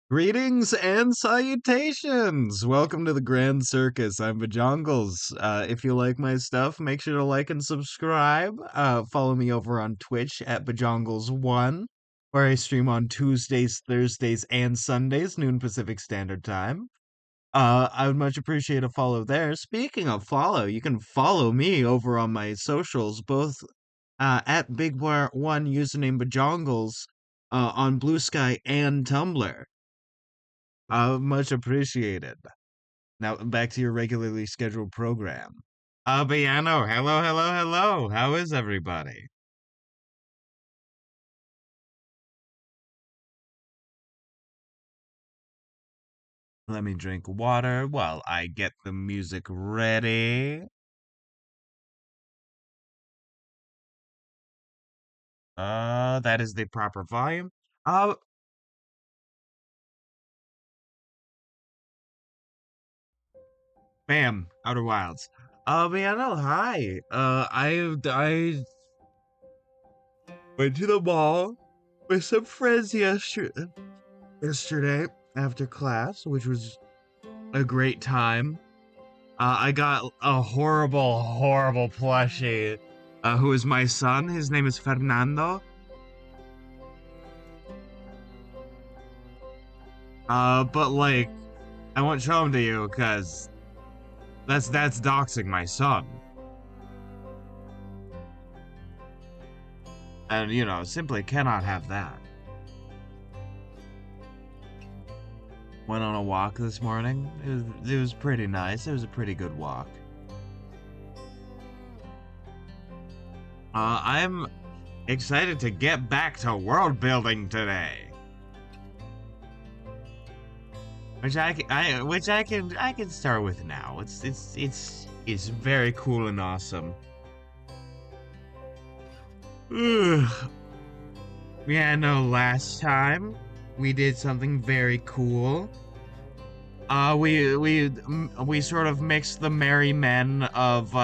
Greetings and salutations! Welcome to the Grand Circus. I'm Bajongles. If you like my stuff, make sure to like and subscribe. Follow me over on Twitch at Bajongles1, where I stream on Tuesdays, Thursdays, and Sundays, noon Pacific Standard Time. I would much appreciate a follow there. Speaking of follow, you can follow me over on my socials, both at Big1 username Bajongles on Bluesky and Tumblr. Much appreciated. Now back to your regularly scheduled program. But yeah, no, hello. How is everybody? Let me drink water while I get the music ready. That is the proper volume. Uh, Bam, Outer Wilds. But yeah, no, hi. I went to the mall with some friends yesterday after class, which was a great time. I got a horrible plushie, who is my son. His name is Fernando. But like, I won't show him to you because that's doxing my son. And you know, simply cannot have that. Went on a walk this morning. It was pretty nice. It was a pretty good walk. I'm excited to get back to world building today. Which I can start with now. It's very cool and awesome. Ugh. Yeah, no, last time we did something very cool. We sort of mixed the merry men of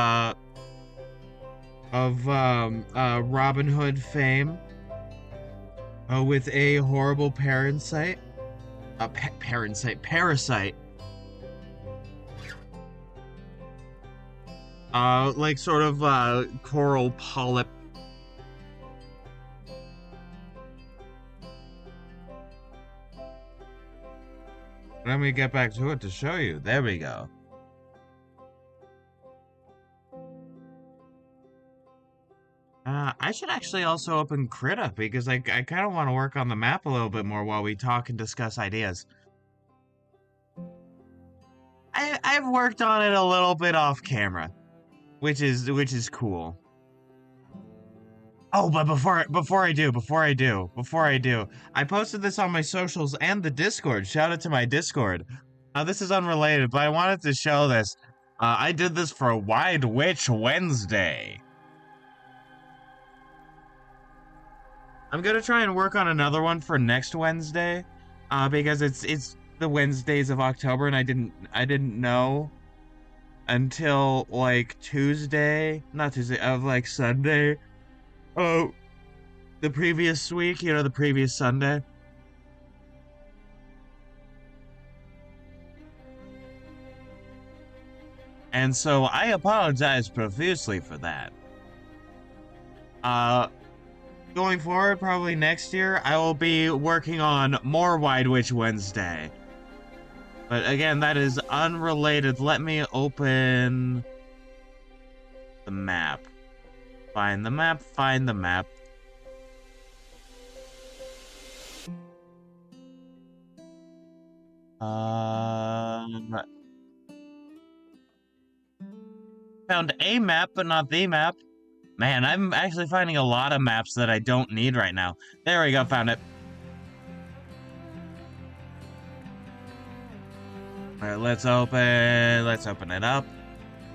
Robin Hood fame with a horrible parasite. Parasite. Like sort of coral polyp. Let me get back to it to show you. There we go. I should actually also open Krita because I kind of want to work on the map a little bit more while we talk and discuss ideas. I've worked on it a little bit off camera, which is cool. Oh, but before I do, I posted this on my socials and the Discord. Shout out to my Discord. This is unrelated, but I wanted to show this. I did this for Wide Witch Wednesday. I'm gonna try and work on another one for next Wednesday, because it's the Wednesdays of October, and I didn't know until like Tuesday, not Tuesday, of like Sunday. Oh, the previous week, you know, the previous Sunday. And so I apologize profusely for that. Going forward, probably next year, I will be working on more Wide Witch Wednesday. But again, that is unrelated. Let me open the map. Find the map. Found a map, but not the map. Man, I'm actually finding a lot of maps that I don't need right now. There we go, found it. Alright, let's open it up.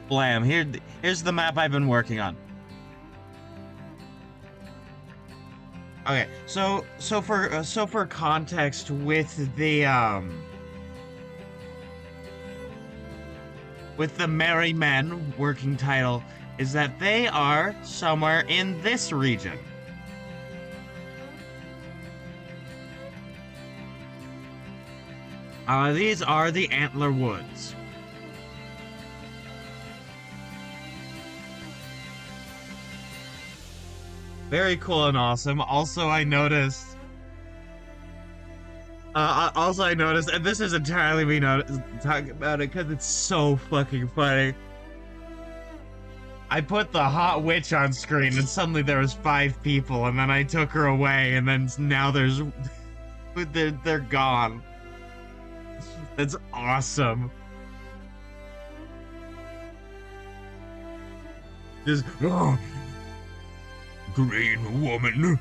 Blam, here's the map I've been working on. Okay, so for context with the Merry Men working title is that they are somewhere in this region. These are the Antler Woods. Very cool and awesome. Also, I noticed, and this is entirely me talking about it because it's so fucking funny. I put the hot witch on screen and suddenly there was 5 people, and then I took her away, and then now there's they're gone. That's awesome. Just green woman.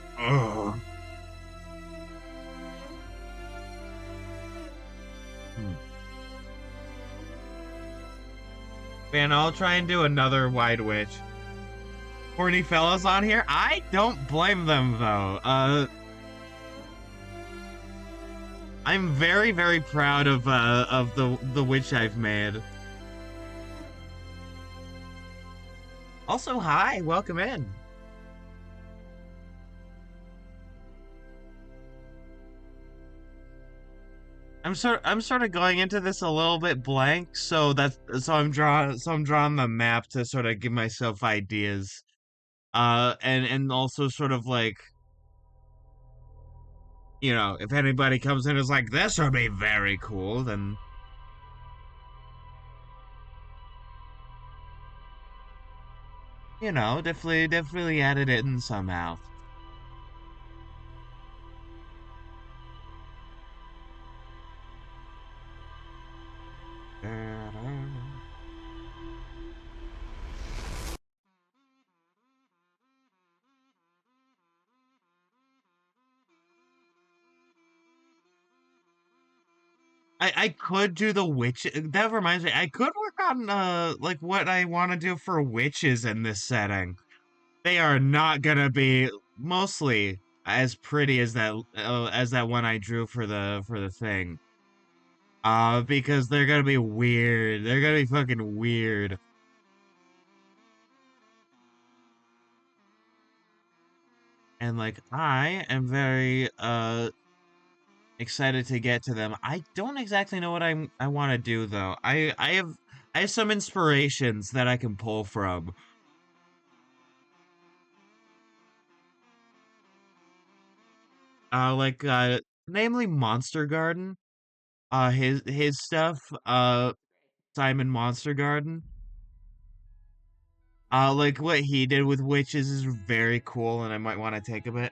Man, I'll try and do another Wide Witch. Horny fellas on here? I don't blame them, though. I'm very, very proud of the witch I've made. Also, hi, welcome in. I'm sort of going into this a little bit blank, so I'm drawing the map to sort of give myself ideas. And also sort of like, you know, if anybody comes in and is like, this would be very cool, then you know, definitely added it in somehow. I could do the witch. That reminds me, I could work on like what I want to do for witches in this setting. They are not gonna be mostly as pretty as that one I drew for the thing. Because they're gonna be weird. They're gonna be fucking weird. And like I am very excited to get to them. I don't exactly know what I want to do though. I have some inspirations that I can pull from. Like namely Monster Garden. His stuff. Simon Monster Garden. Like what he did with witches is very cool, and I might want to take a bit.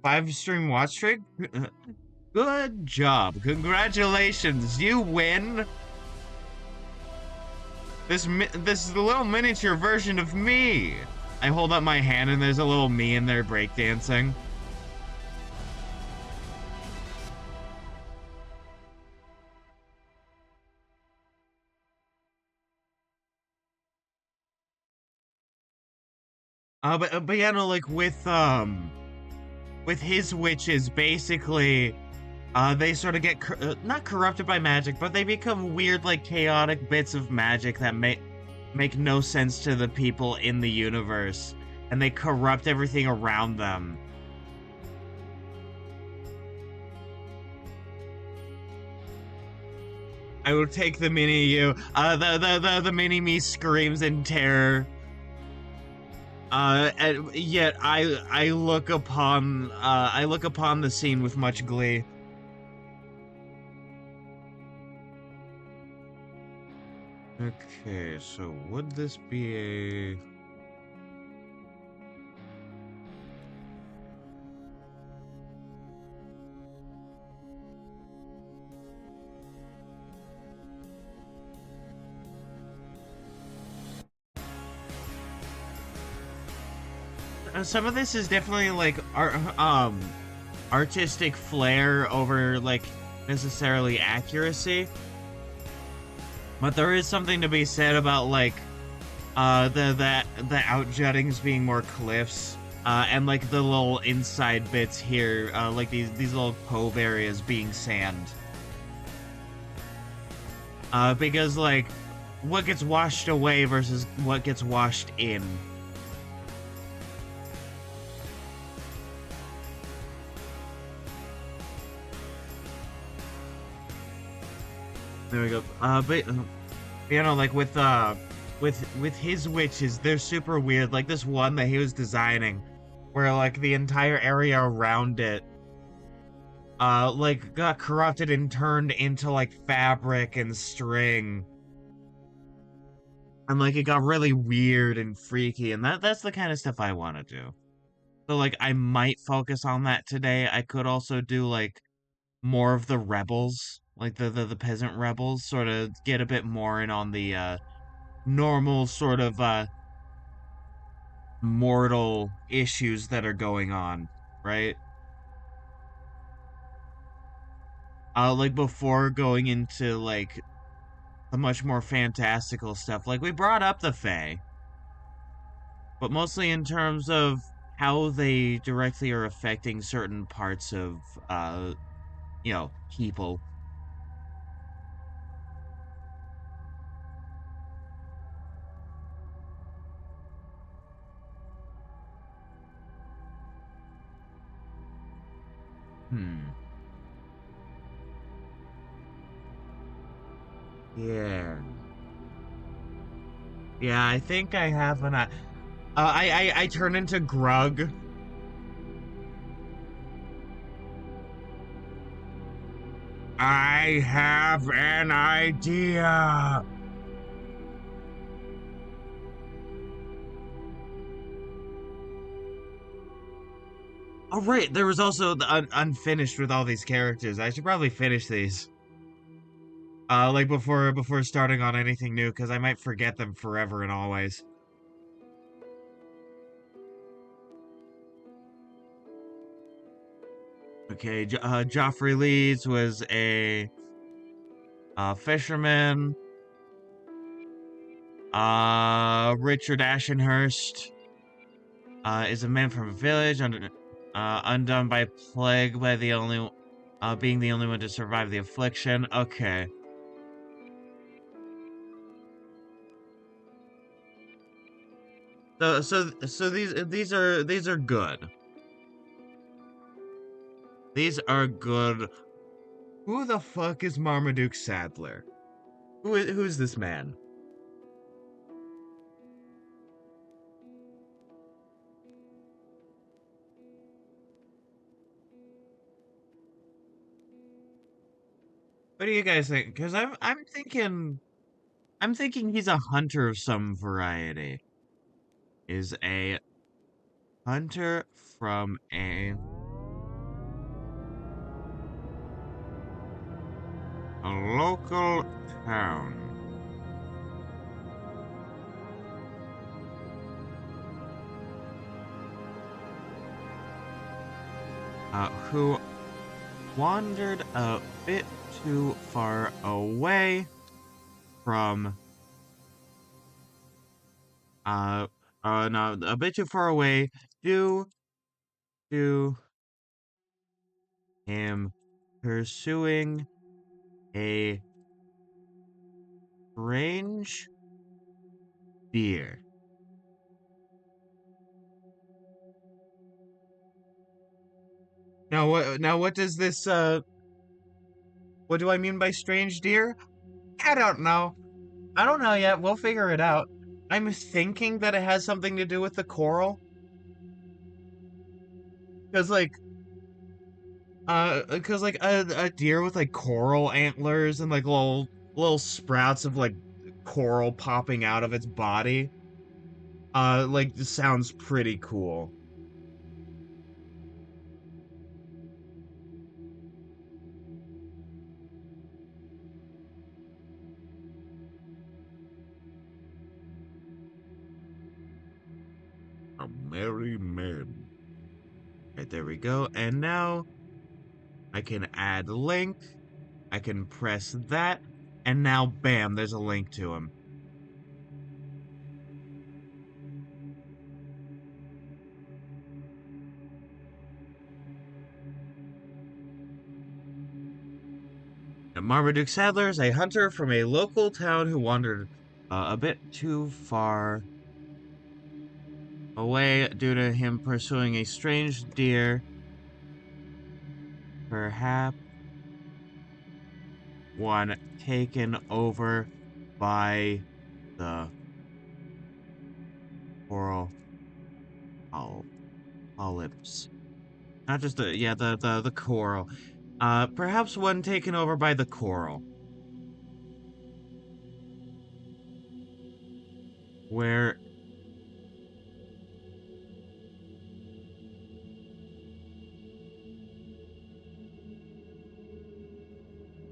5-stream watch streak. Good job. Congratulations. You win. This is the little miniature version of me. I hold up my hand and there's a little me in there breakdancing. But yeah, no, like with his witches, basically, they sort of get not corrupted by magic, but they become weird, like chaotic bits of magic that make no sense to the people in the universe, and they corrupt everything around them. I will take the mini you. The mini me screams in terror. And yet I look upon the scene with much glee. Okay, so would this be a... Some of this is definitely like artistic flair over like necessarily accuracy. But there is something to be said about like the outjuttings being more cliffs, and like the little inside bits here, like these little cove areas being sand. Because like what gets washed away versus what gets washed in. There we go. But you know, like with his witches, they're super weird. Like this one that he was designing, where like the entire area around it, like got corrupted and turned into like fabric and string, and like it got really weird and freaky. And that's the kind of stuff I want to do. So like I might focus on that today. I could also do like more of the rebels, like the peasant rebels, sort of get a bit more in on the normal sort of mortal issues that are going on, right? Like before going into like the much more fantastical stuff. Like we brought up the Fae, but mostly in terms of how they directly are affecting certain parts of people. Hmm. Yeah. Yeah, I think I have an I turn into Grug. I have an idea. Oh right, there was also the unfinished with all these characters. I should probably finish these. Like before starting on anything new, because I might forget them forever and always. Okay, Joffrey Leeds was a fisherman. Richard Ashenhurst is a man from a village undone by plague by the only being the only one to survive the affliction. Okay. So these are good. These are good. Who the fuck is Marmaduke Sadler? Who's this man? What do you guys think? Because I'm thinking he's a hunter of some variety. Is a hunter from a local town. Who wandered a bit too far away from no, a bit too far away due to him pursuing a strange deer. Now what does this what do I mean by strange deer? I don't know. I don't know yet. We'll figure it out. I'm thinking that it has something to do with the coral. Cause like a deer with like coral antlers and like little sprouts of like coral popping out of its body. Like sounds pretty cool. A merry man. Right, there we go. And now I can add link. I can press that. And now bam, there's a link to him. Marmaduke Sadler is a hunter from a local town who wandered a bit too far away due to him pursuing a strange deer. Perhaps one taken over by the coral polyps. Not just the coral. Perhaps one taken over by the coral. Where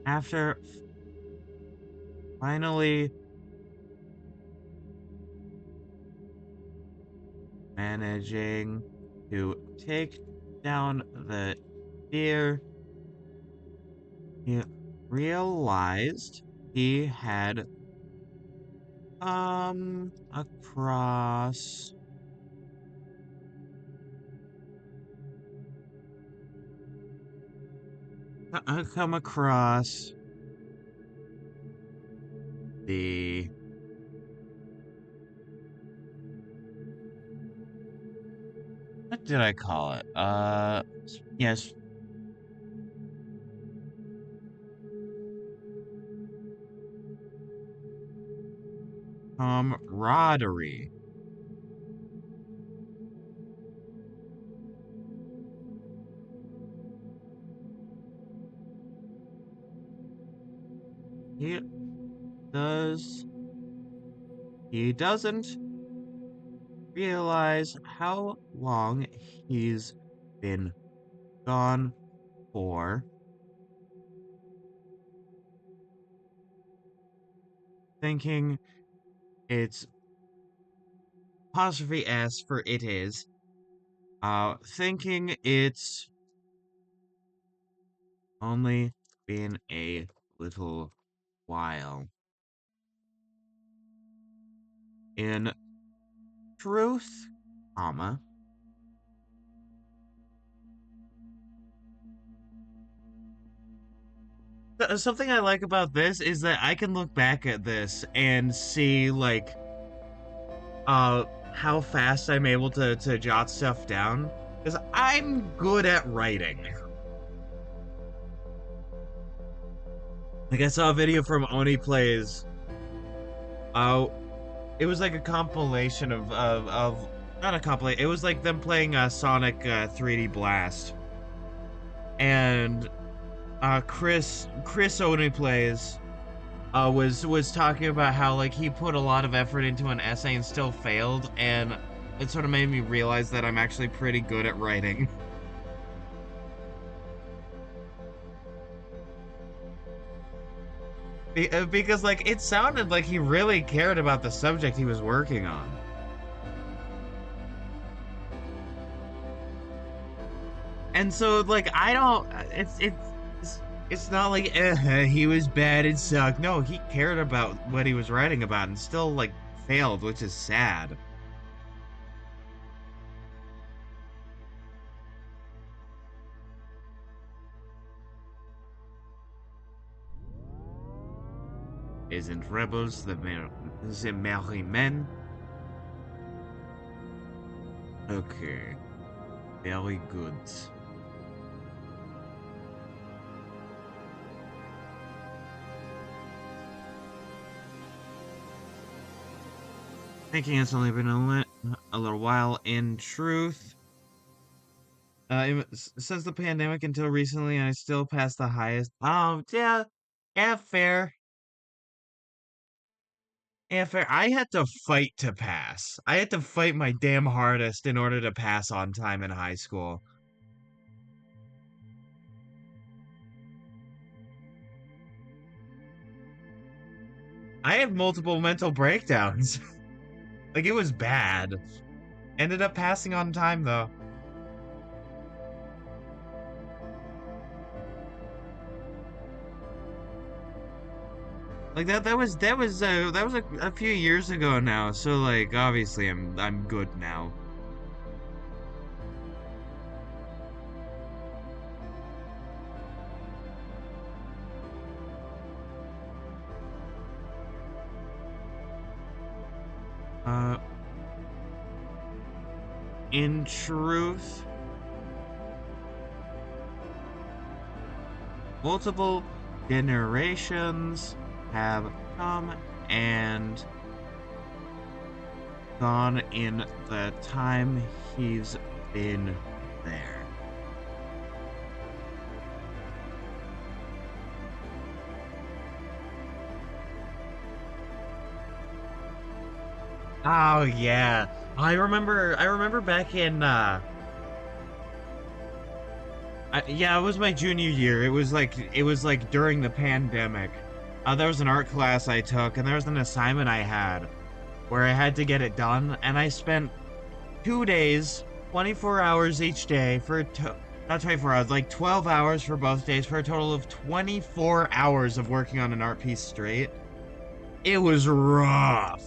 after finally managing to take down the deer, he realized he had across come across the what did I call it? Yes. Camaraderie. He does. He doesn't realize how long he's been gone for. Thinking it's apostrophe S for it is. Thinking it's only been a little while. In truth, comma, something I like about this is that I can look back at this and see, like, how fast I'm able to jot stuff down. Because I'm good at writing. Like, I saw a video from Oni Plays. It was like a compilation of not a compilation, it was like them playing Sonic 3D Blast. And Chris Oni Plays was talking about how, like, he put a lot of effort into an essay and still failed, and it sort of made me realize that I'm actually pretty good at writing. Because, like, it sounded like he really cared about the subject he was working on. And so, like, I don't, it's not like, he was bad and sucked. No, he cared about what he was writing about and still, like, failed, which is sad. Isn't rebels the merry men? Okay. Very good. Thinking it's only been a little while. In truth, since the pandemic until recently, I still passed the highest. Oh, yeah, fair. Yeah, fair. I had to fight to pass. I had to fight my damn hardest in order to pass on time in high school. I had multiple mental breakdowns. Like, it was bad. Ended up passing on time, though. Like, that was a few years ago now, so, like, obviously I'm good now. In truth, multiple generations have come and gone in the time he's been there. Oh yeah. I remember back in yeah, it was my junior year. It was like during the pandemic. There was an art class I took and there was an assignment I had where I had to get it done and I spent 2 days, 24 hours each day not 24 hours, like 12 hours for both days for a total of 24 hours of working on an art piece straight. It was rough.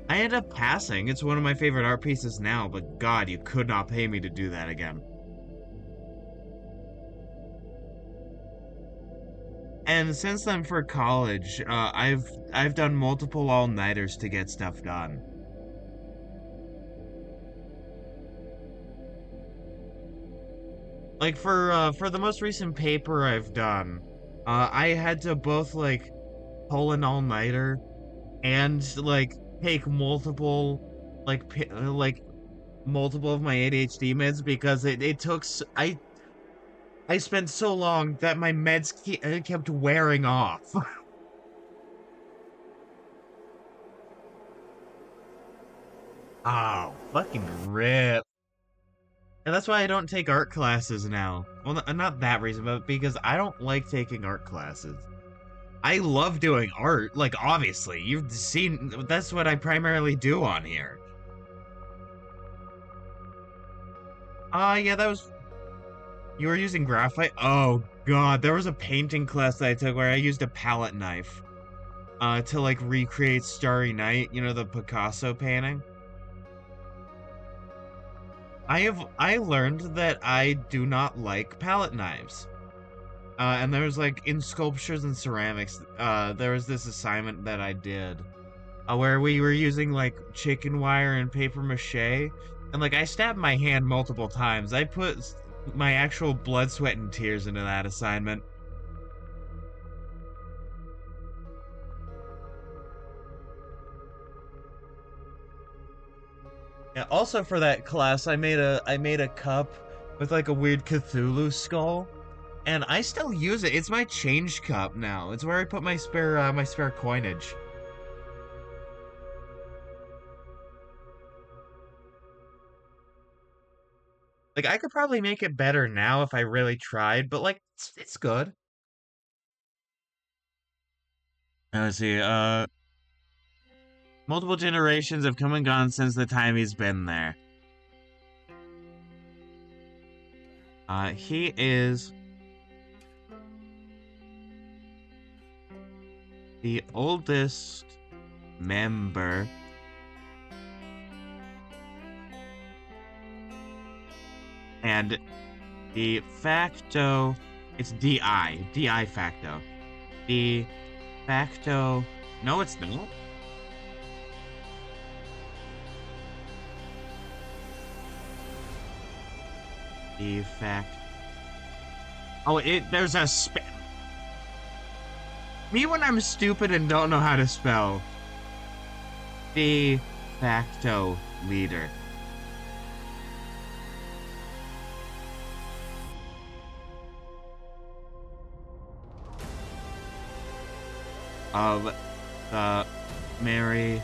I ended up passing. It's one of my favorite art pieces now, but God, you could not pay me to do that again. And since then, for college, I've done multiple all-nighters to get stuff done. Like for the most recent paper I've done, I had to both like pull an all-nighter and like take like multiple of my ADHD meds because it took I spent so long that my meds kept wearing off. Oh, fucking rip. And that's why I don't take art classes now. Well, not that reason, but because I don't like taking art classes. I love doing art, like obviously. You've seen that's what I primarily do on here. Yeah, that was you were using graphite? Oh god, there was a painting class that I took where I used a palette knife to like recreate Starry Night, you know, the Picasso painting. I learned that I do not like palette knives. And there was like in sculptures and ceramics, there was this assignment that I did where we were using like chicken wire and paper mache, and like I stabbed my hand multiple times. I put my actual blood, sweat, and tears into that assignment. Yeah, also for that class, I made a cup with like a weird Cthulhu skull, and I still use it. It's my change cup now. It's where I put my spare coinage. Like I could probably make it better now if I really tried, but like it's good. Let's see. Multiple generations have come and gone since the time he's been there. He is the oldest member and de facto. It's DI facto. De facto. No, it's not. De facto. Oh, there's a me when I'm stupid and don't know how to spell. De facto leader of the Merry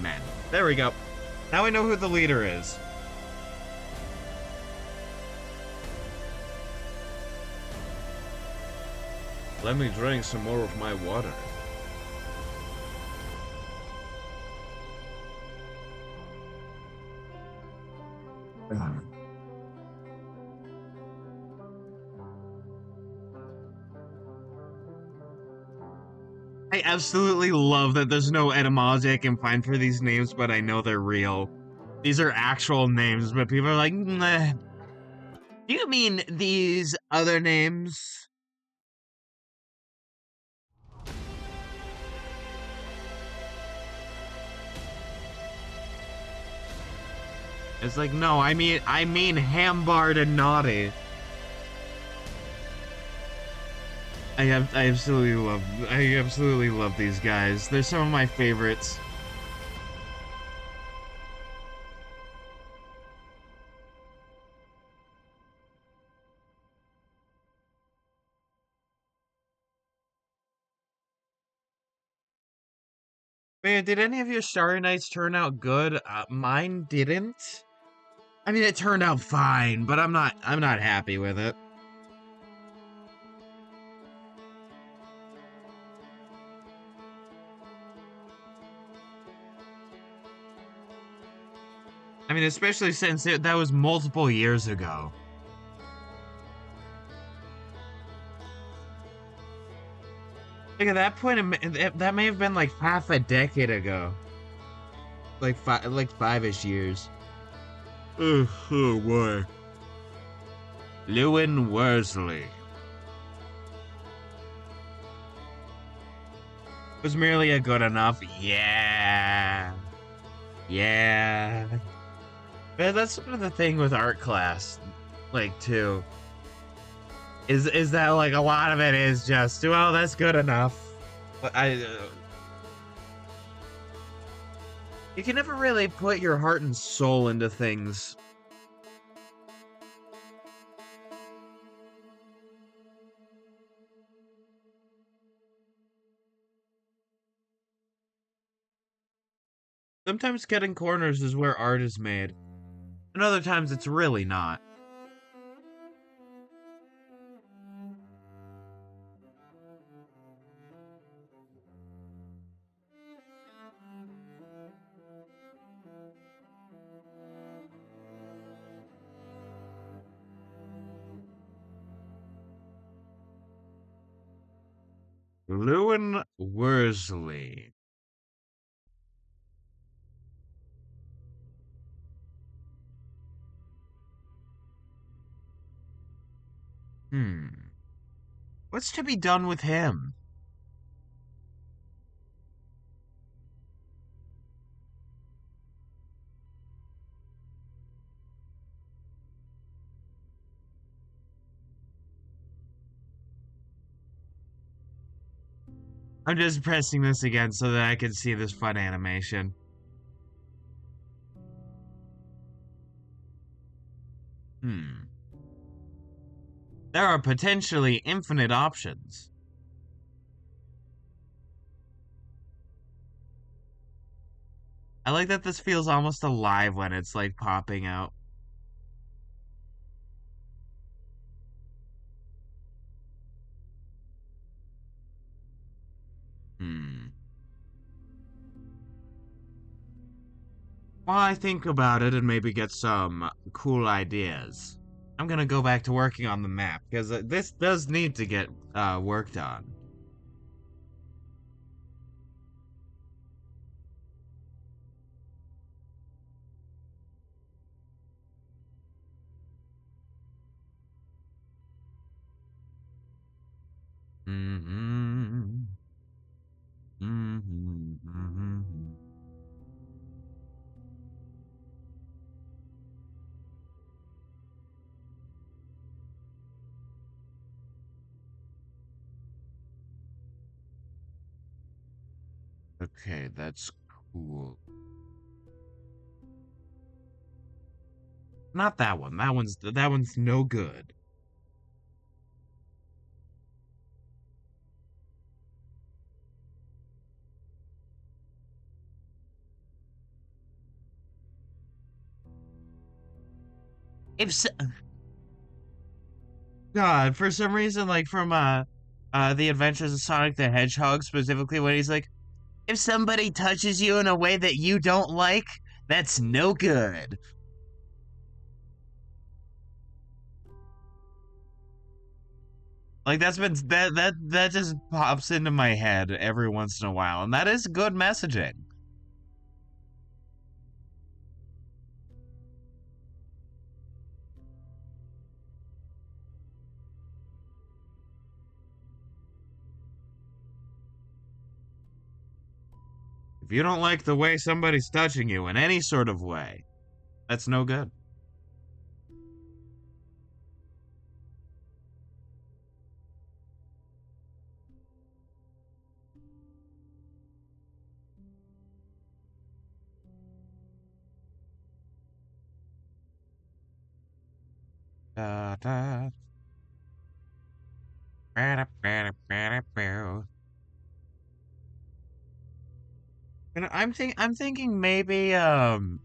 Men. There we go. Now I know who the leader is. Let me drink some more of my water. I absolutely love that there's no etymology I can find for these names, but I know they're real. These are actual names, but people are like, nah. Do you mean these other names? It's like, no, I mean Hambard and Naughty. I absolutely love these guys. They're some of my favorites. Man, did any of your Starry Nights turn out good? Mine didn't. I mean, it turned out fine, but I'm not happy with it. I mean, especially since that was multiple years ago. Like at that point, that may have been like half a decade ago, like five-ish years. Oh boy. Lewin Worsley was merely a good enough. Yeah, yeah. But that's sort of the thing with art class, like too. Is that like a lot of it is just, well, that's good enough. But you can never really put your heart and soul into things. Sometimes cutting corners is where art is made, and other times it's really not. Lewin Worsley. Hmm. What's to be done with him? I'm just pressing this again so that I can see this fun animation. Hmm. There are potentially infinite options. I like that this feels almost alive when it's like popping out. Hmm. While I think about it and maybe get some cool ideas, I'm gonna go back to working on the map because this does need to get worked on. Mm-hmm. Mm-hmm. Mm-hmm. Okay, that's cool. Not that one. That one's no good. If s God, for some reason, like from the Adventures of Sonic the Hedgehog, specifically when he's like, if somebody touches you in a way that you don't like, that's no good. Like that just pops into my head every once in a while, and that is good messaging. If you don't like the way somebody's touching you in any sort of way, that's no good. Da, da. Ba-da, ba-da, ba-da, boo. And I'm thinking maybe I'm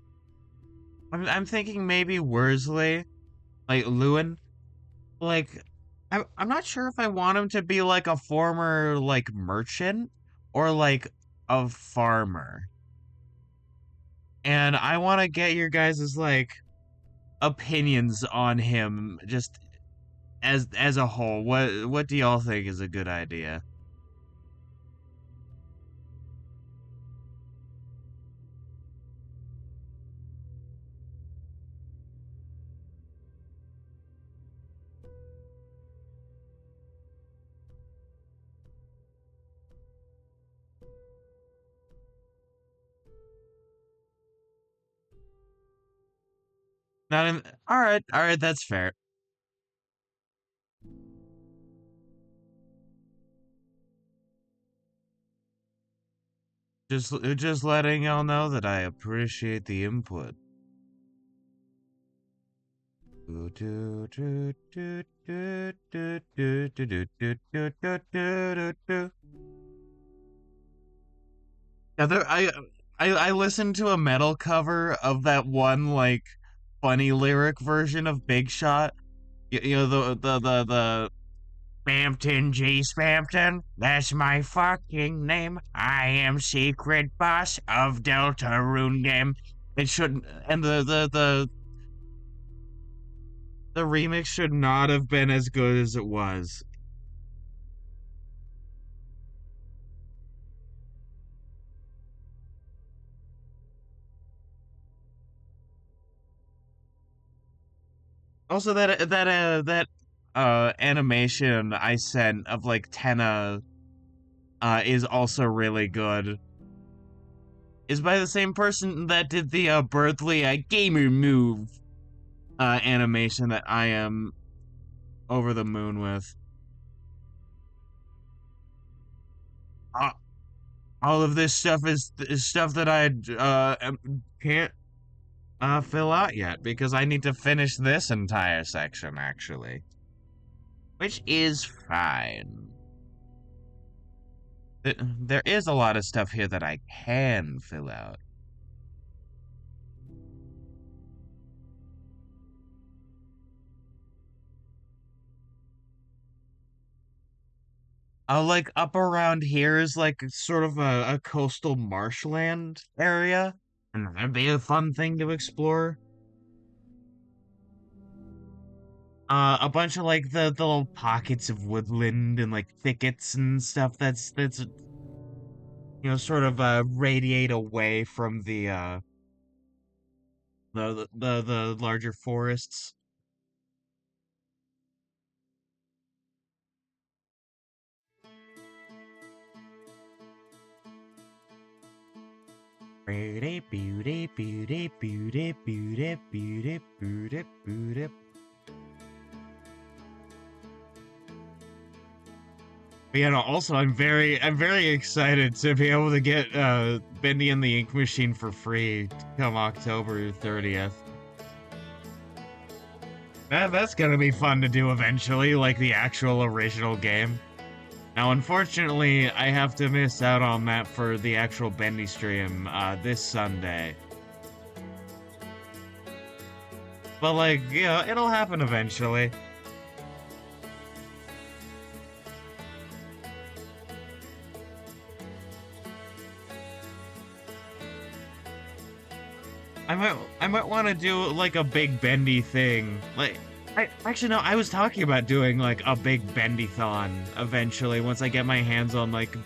thinking maybe Worsley, like Lewin. Like I'm not sure if I want him to be like a former like merchant or like a farmer. And I want to get your guys' like opinions on him just as a whole. What do y'all think is a good idea? Not in, all right, that's fair. Just letting y'all know that I appreciate the input. Yeah, I listened to a metal cover of that one like funny lyric version of Big Shot. You know the Spampton G Spampton. That's my fucking name. I am secret boss of Deltarune game. It shouldn't, and the remix should not have been as good as it was. Also, that animation I sent of like Tenna is also really good. Is by the same person that did the Berthley gamer move animation that I am over the moon with. Uh, all of this stuff is stuff that I can't fill out yet because I need to finish this entire section actually, which is fine. There is a lot of stuff here that I can fill out. Like up around here is like sort of a coastal marshland area, and that'd be a fun thing to explore. A bunch of like the little pockets of woodland and like thickets and stuff that's sort of radiate away from the larger forests. Beauty, beauty, beauty, beauty, beauty, beauty, beauty, beauty. Yeah, no, also I'm very excited to be able to get Bendy and the Ink Machine for free come October 30th. That's gonna be fun to do eventually, like the actual original game. Now, unfortunately, I have to miss out on that for the actual Bendy stream this Sunday. But like, yeah, it'll happen eventually. I might want to do like a big bendy thing. Like I actually no, I was talking about doing like a big bendy-thon eventually once I get my hands on like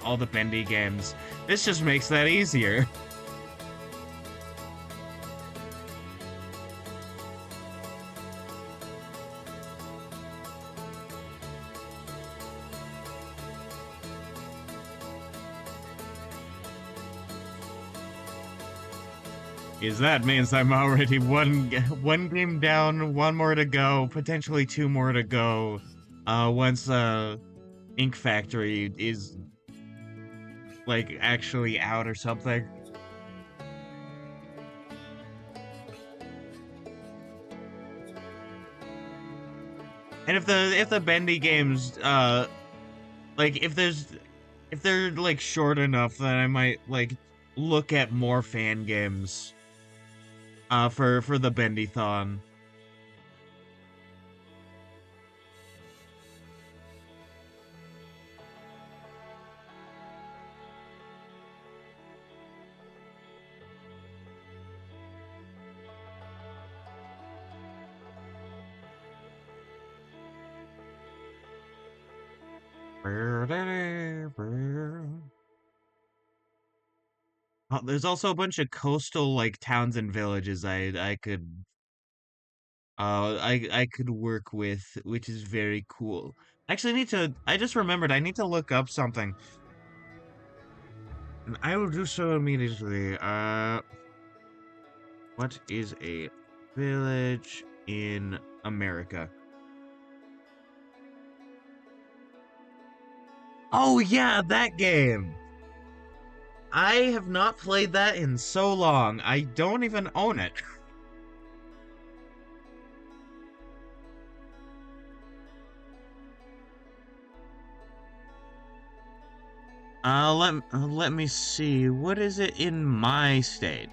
all the bendy games. This just makes that easier. Is that means I'm already one game down, one more to go, potentially two more to go. Once Ink Factory is like actually out or something. And if the bendy games, like if they're like short enough, then I might like look at more fan games, for the bendy-thon. Oh, there's also a bunch of coastal like towns and villages I could work with, which is very cool. I just remembered I need to look up something. And I will do so immediately. What is a village in America? Oh yeah, that game. I have not played that in so long. I don't even own it. Let me see. What is it in my state?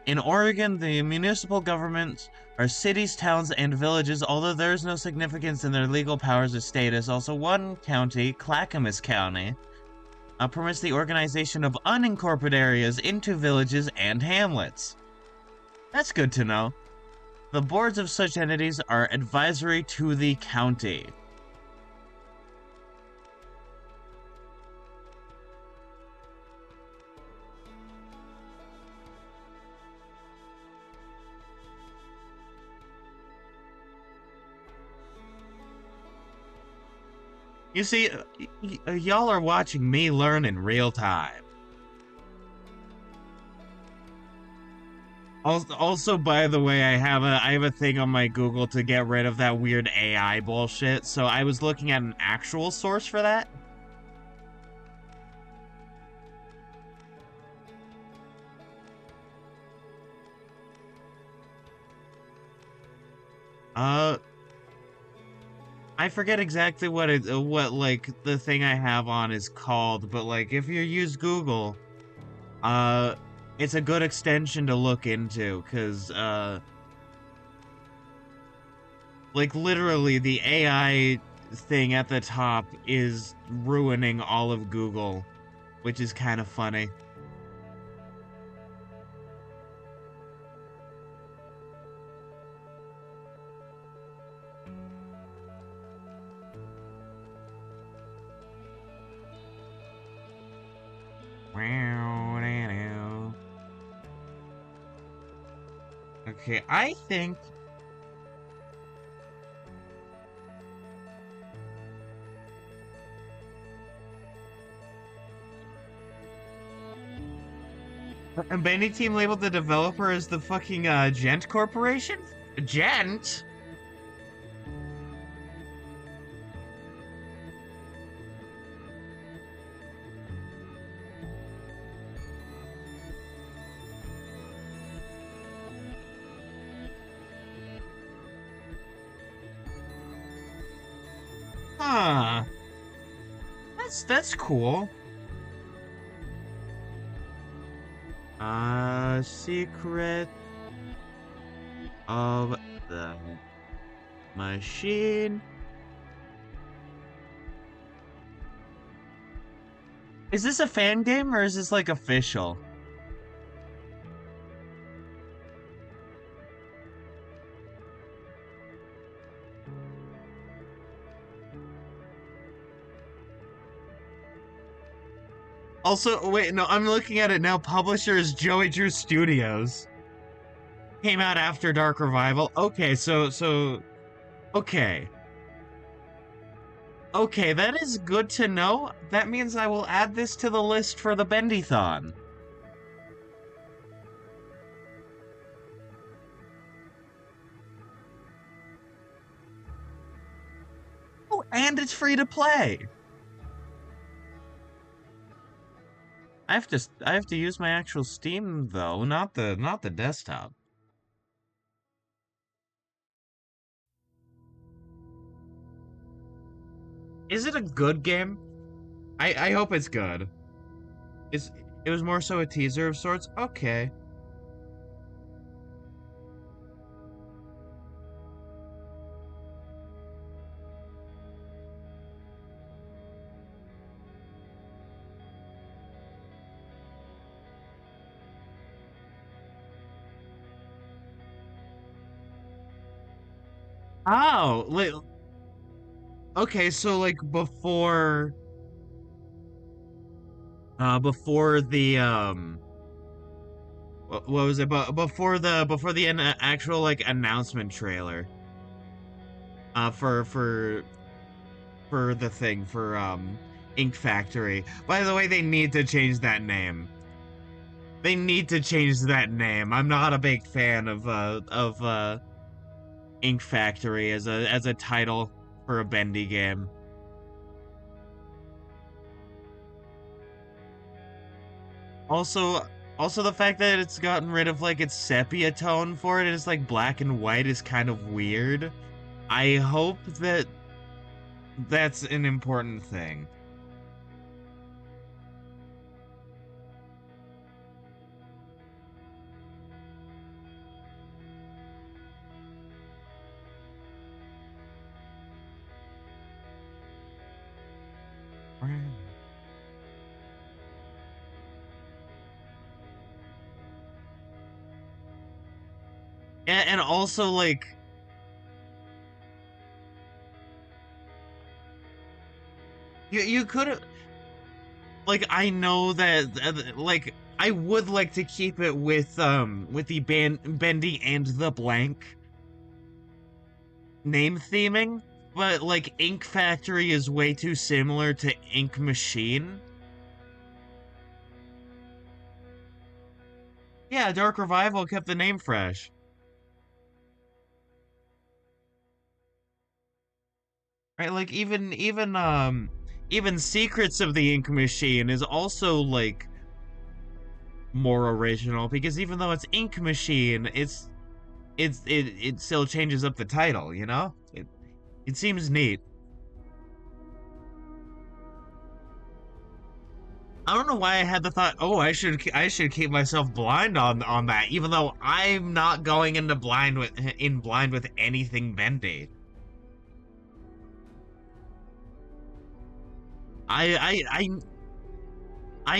In Oregon, the municipal governments are cities, towns, and villages, although there is no significance in their legal powers or status. Also, one county, Clackamas County, permits the organization of unincorporated areas into villages and hamlets. That's good to know. The boards of such entities are advisory to the county. You see, y'all are watching me learn in real time. Also, by the way, I have a thing on my Google to get rid of that weird AI bullshit. So I was looking at an actual source for that. Uh, I forget exactly what like the thing I have on is called, but like if you use Google, uh, it's a good extension to look into, cause like literally the AI thing at the top is ruining all of Google, which is kind of funny. Okay, I think a Bendy team labeled the developer as the fucking Gent Corporation? Gent? Huh. That's cool. Secret of the machine. Is this a fan game or is this like official? Also, wait, no, I'm looking at it now. Publisher is Joey Drew Studios. Came out after Dark Revival. Okay, okay. Okay, that is good to know. That means I will add this to the list for the Bendy-thon. Oh, and it's free to play. I have to use my actual Steam though, not the desktop. Is it a good game? I hope it's good. It's it was more so a teaser of sorts. Okay. Oh, okay, so like before the what was it? But before the actual like announcement trailer for the thing for Ink Factory. By the way, they need to change that name. They need to change that name. I'm not a big fan of Ink Factory as a title for a bendy game. Also, also the fact that it's gotten rid of like its sepia tone for it, it's like black and white is kind of weird. I hope that that's an important thing. And also like you could have like I know that like I would like to keep it with the bendy and the blank name theming, but like Ink Factory is way too similar to Ink Machine. Yeah, Dark Revival kept the name fresh. Right, like even Secrets of the Ink Machine is also like more original because even though it's Ink Machine, it still changes up the title, you know? It seems neat. I don't know why I had the thought, oh, I should keep myself blind on that, even though I'm not going into blind with anything bendy. I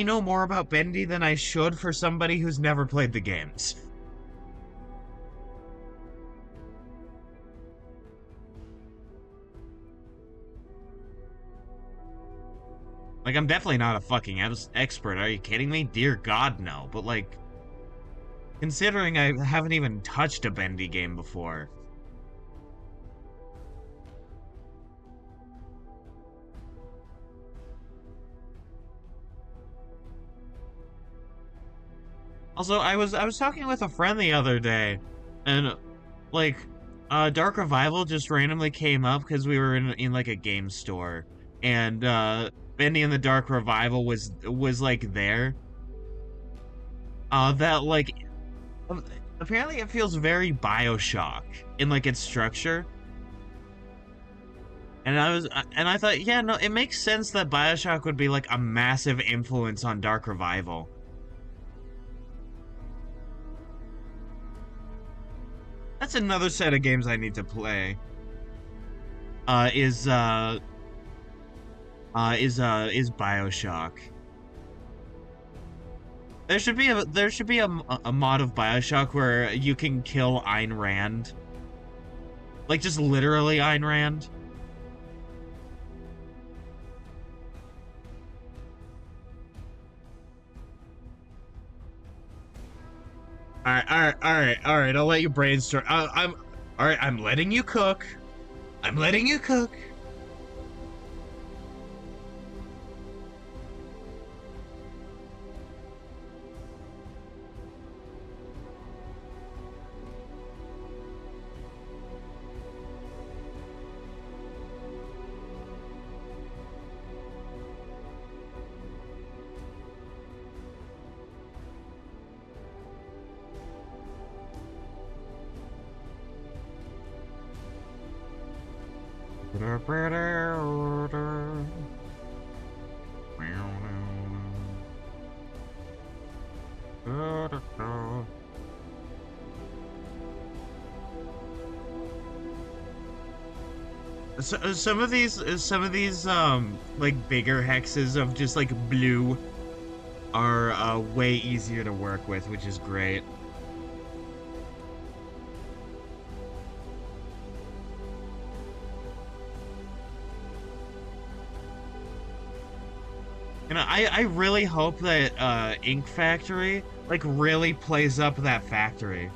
know more about bendy than I should for somebody who's never played the games. Like, I'm definitely not a fucking expert. Are you kidding me? Dear God, no. But like, considering I haven't even touched a bendy game before. Also, I was talking with a friend the other day, and like, Dark Revival just randomly came up because we were in like a game store, and Bendy and the Dark Revival was like there. That like um, apparently it feels very BioShock in like its structure. And I thought, yeah, no, it makes sense that BioShock would be like a massive influence on Dark Revival. That's another set of games I need to play. Uh, is uh is BioShock. There should be a mod of BioShock where you can kill Ayn Rand. Like just literally Ayn Rand. All right. I'll let you brainstorm. I'm all right. I'm letting you cook. I'm letting you cook. So, some of these, like bigger hexes of just like blue are way easier to work with, which is great. And I really hope that Ink Factory like really plays up that factory.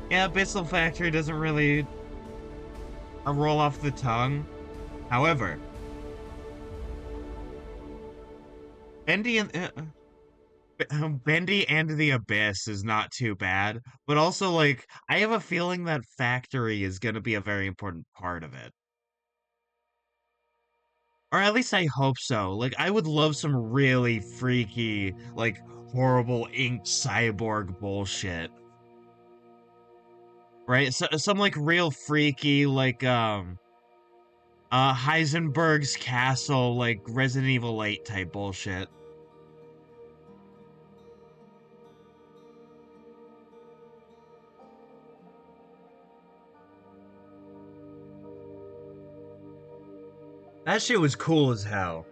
Yeah, Bissell Factory doesn't really roll off the tongue. However, Bendy and Bendy and the Abyss is not too bad, but also like I have a feeling that Factory is going to be a very important part of it. Or at least I hope so. Like I would love some really freaky, like horrible ink cyborg bullshit. Right? So some like real freaky Heisenberg's castle like Resident Evil 8 type bullshit. That shit was cool as hell.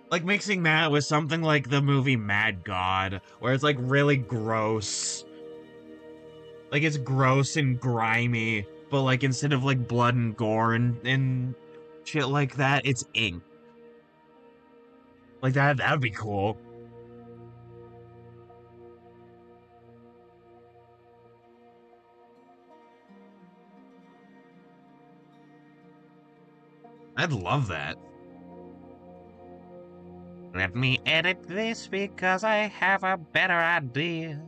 Like mixing that with something like the movie Mad God, where it's like really gross. Like it's gross and grimy, but like instead of like blood and gore and shit like that, it's ink. Like that'd be cool. I'd love that. Let me edit this because I have a better idea.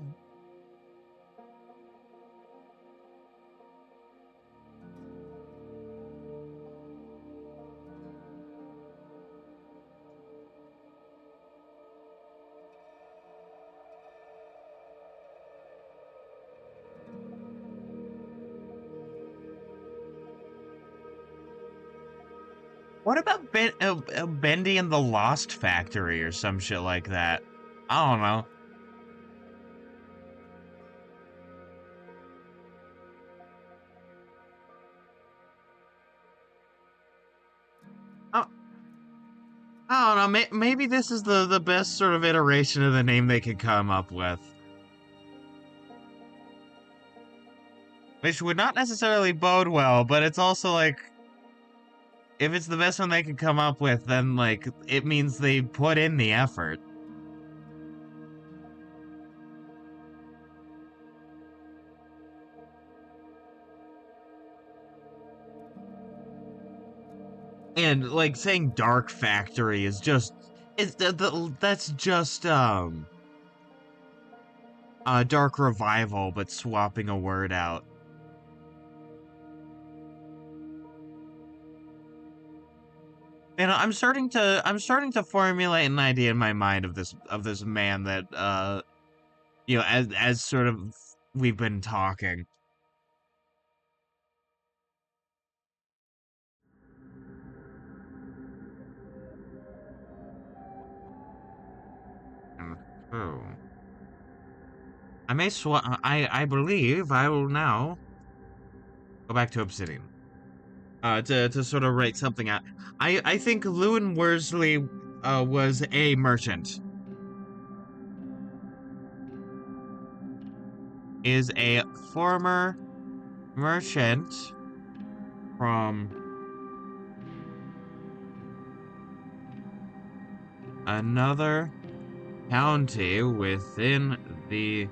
What about Bendy and the Lost Factory or some shit like that? I don't know. I, I don't know. Maybe this is the best sort of iteration of the name they could come up with. Which would not necessarily bode well, but it's also like, if it's the best one they could come up with, then like it means they put in the effort. And like saying Dark Factory is just that's just Dark Revival, but swapping a word out. You know, I'm starting to formulate an idea in my mind of this man that you know, as sort of we've been talking. Oh. I believe I will now go back to Obsidian. To sort of write something out. I think Lewin Worsley was a merchant. Is a former merchant from another county within the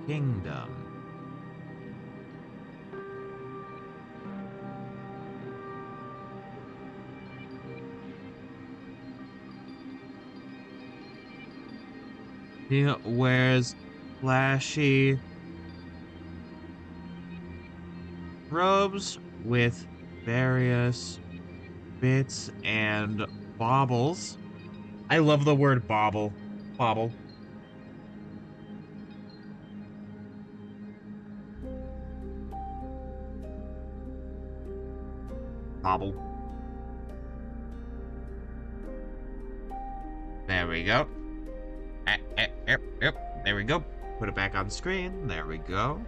kingdom. He wears flashy robes with various bits and baubles. I love the word bauble. Bauble. Bauble. There we go. Yep. There we go. Put it back on screen. There we go.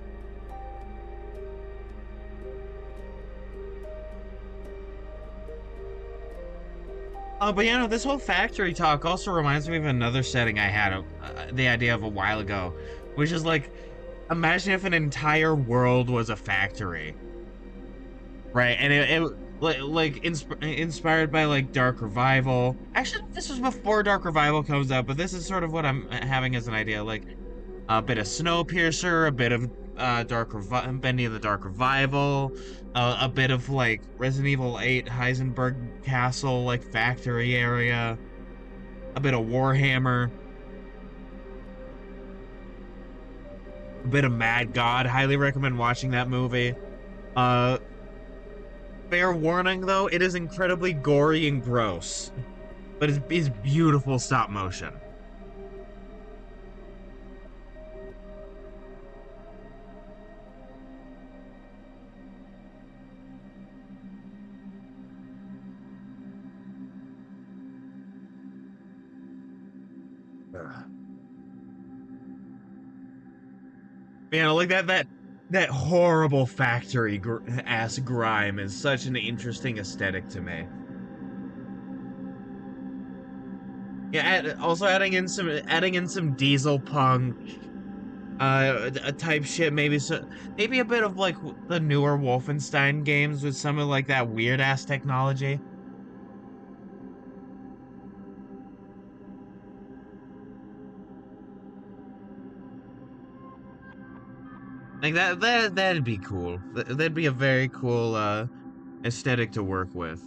But you know, this whole factory talk also reminds me of another setting I had the idea of a while ago, which is like, imagine if an entire world was a factory, right? And it like inspired by like Dark Revival. Actually, this was before Dark Revival comes out, but this is sort of what I'm having as an idea. Like a bit of Snowpiercer, a bit of Bendy of the Dark Revival, a bit of like Resident Evil 8 Heisenberg Castle, like factory area, a bit of Warhammer, a bit of Mad God. Highly recommend watching that movie. Uh, Fair warning though, it is incredibly gory and gross, but it's beautiful stop motion. You know, like that horrible factory ass grime is such an interesting aesthetic to me. Yeah, also adding in some diesel punk, type shit. Maybe a bit of like the newer Wolfenstein games with some of like that weird ass technology. Like that'd be cool. That'd be a very cool aesthetic to work with.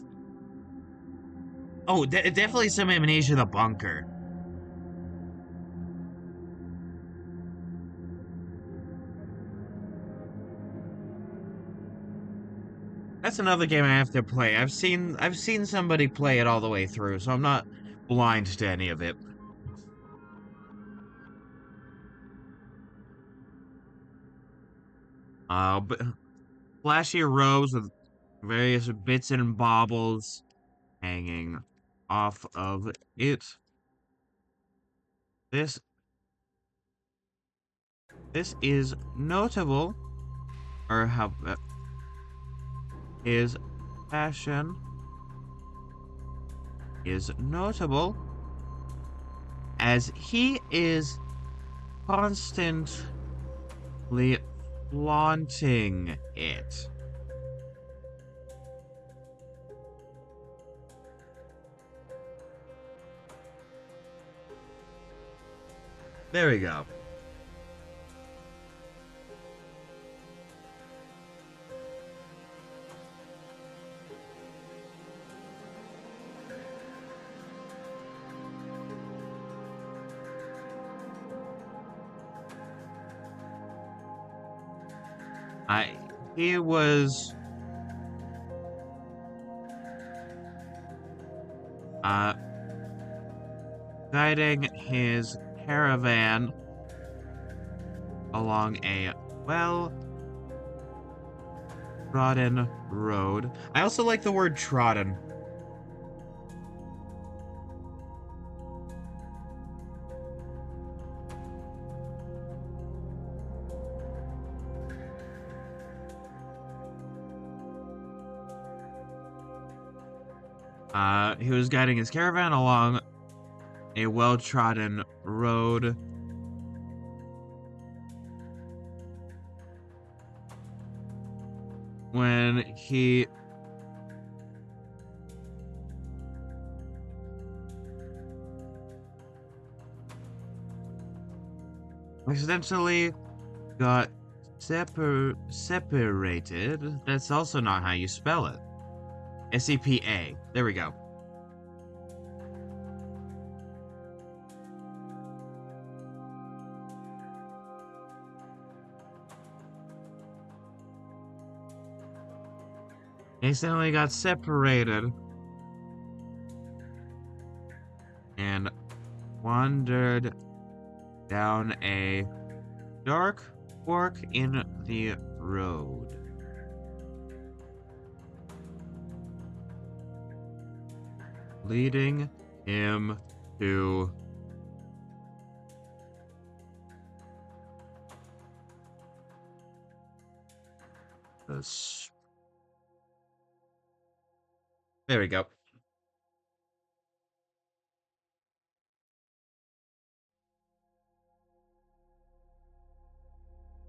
Oh, definitely some Amnesia the Bunker. That's another game I have to play. I've seen somebody play it all the way through, so I'm not blind to any of it. But flashy robes with various bits and baubles hanging off of it. This this is notable, or how his fashion is notable, as he is constantly flaunting it. There we go. I he was uh guiding his caravan along a well trodden road. I also like the word trodden. He was guiding his caravan along a well-trodden road when he accidentally got separated. That's also not how you spell it. SEPA. There we go. Accidentally got separated and wandered down a dark fork in the road. Leading him to the... There we go.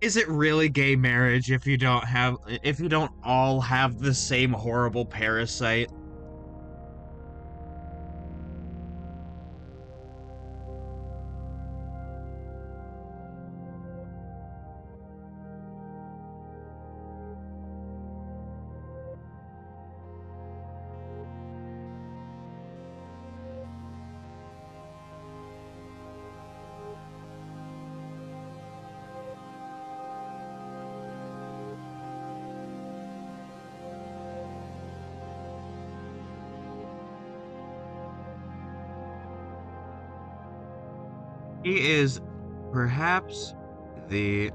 Is it really gay marriage if you don't all have the same horrible parasite? He is perhaps the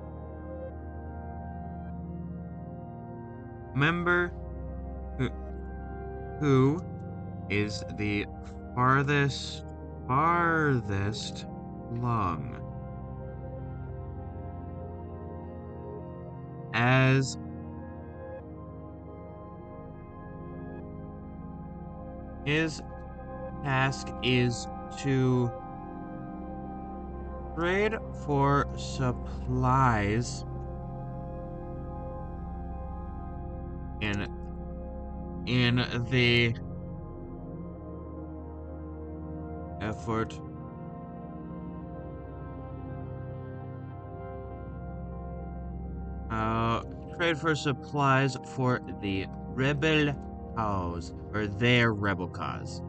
member who, who is the farthest along, as his task is to trade for supplies in the effort trade for supplies for the rebel cause, or their rebel cause.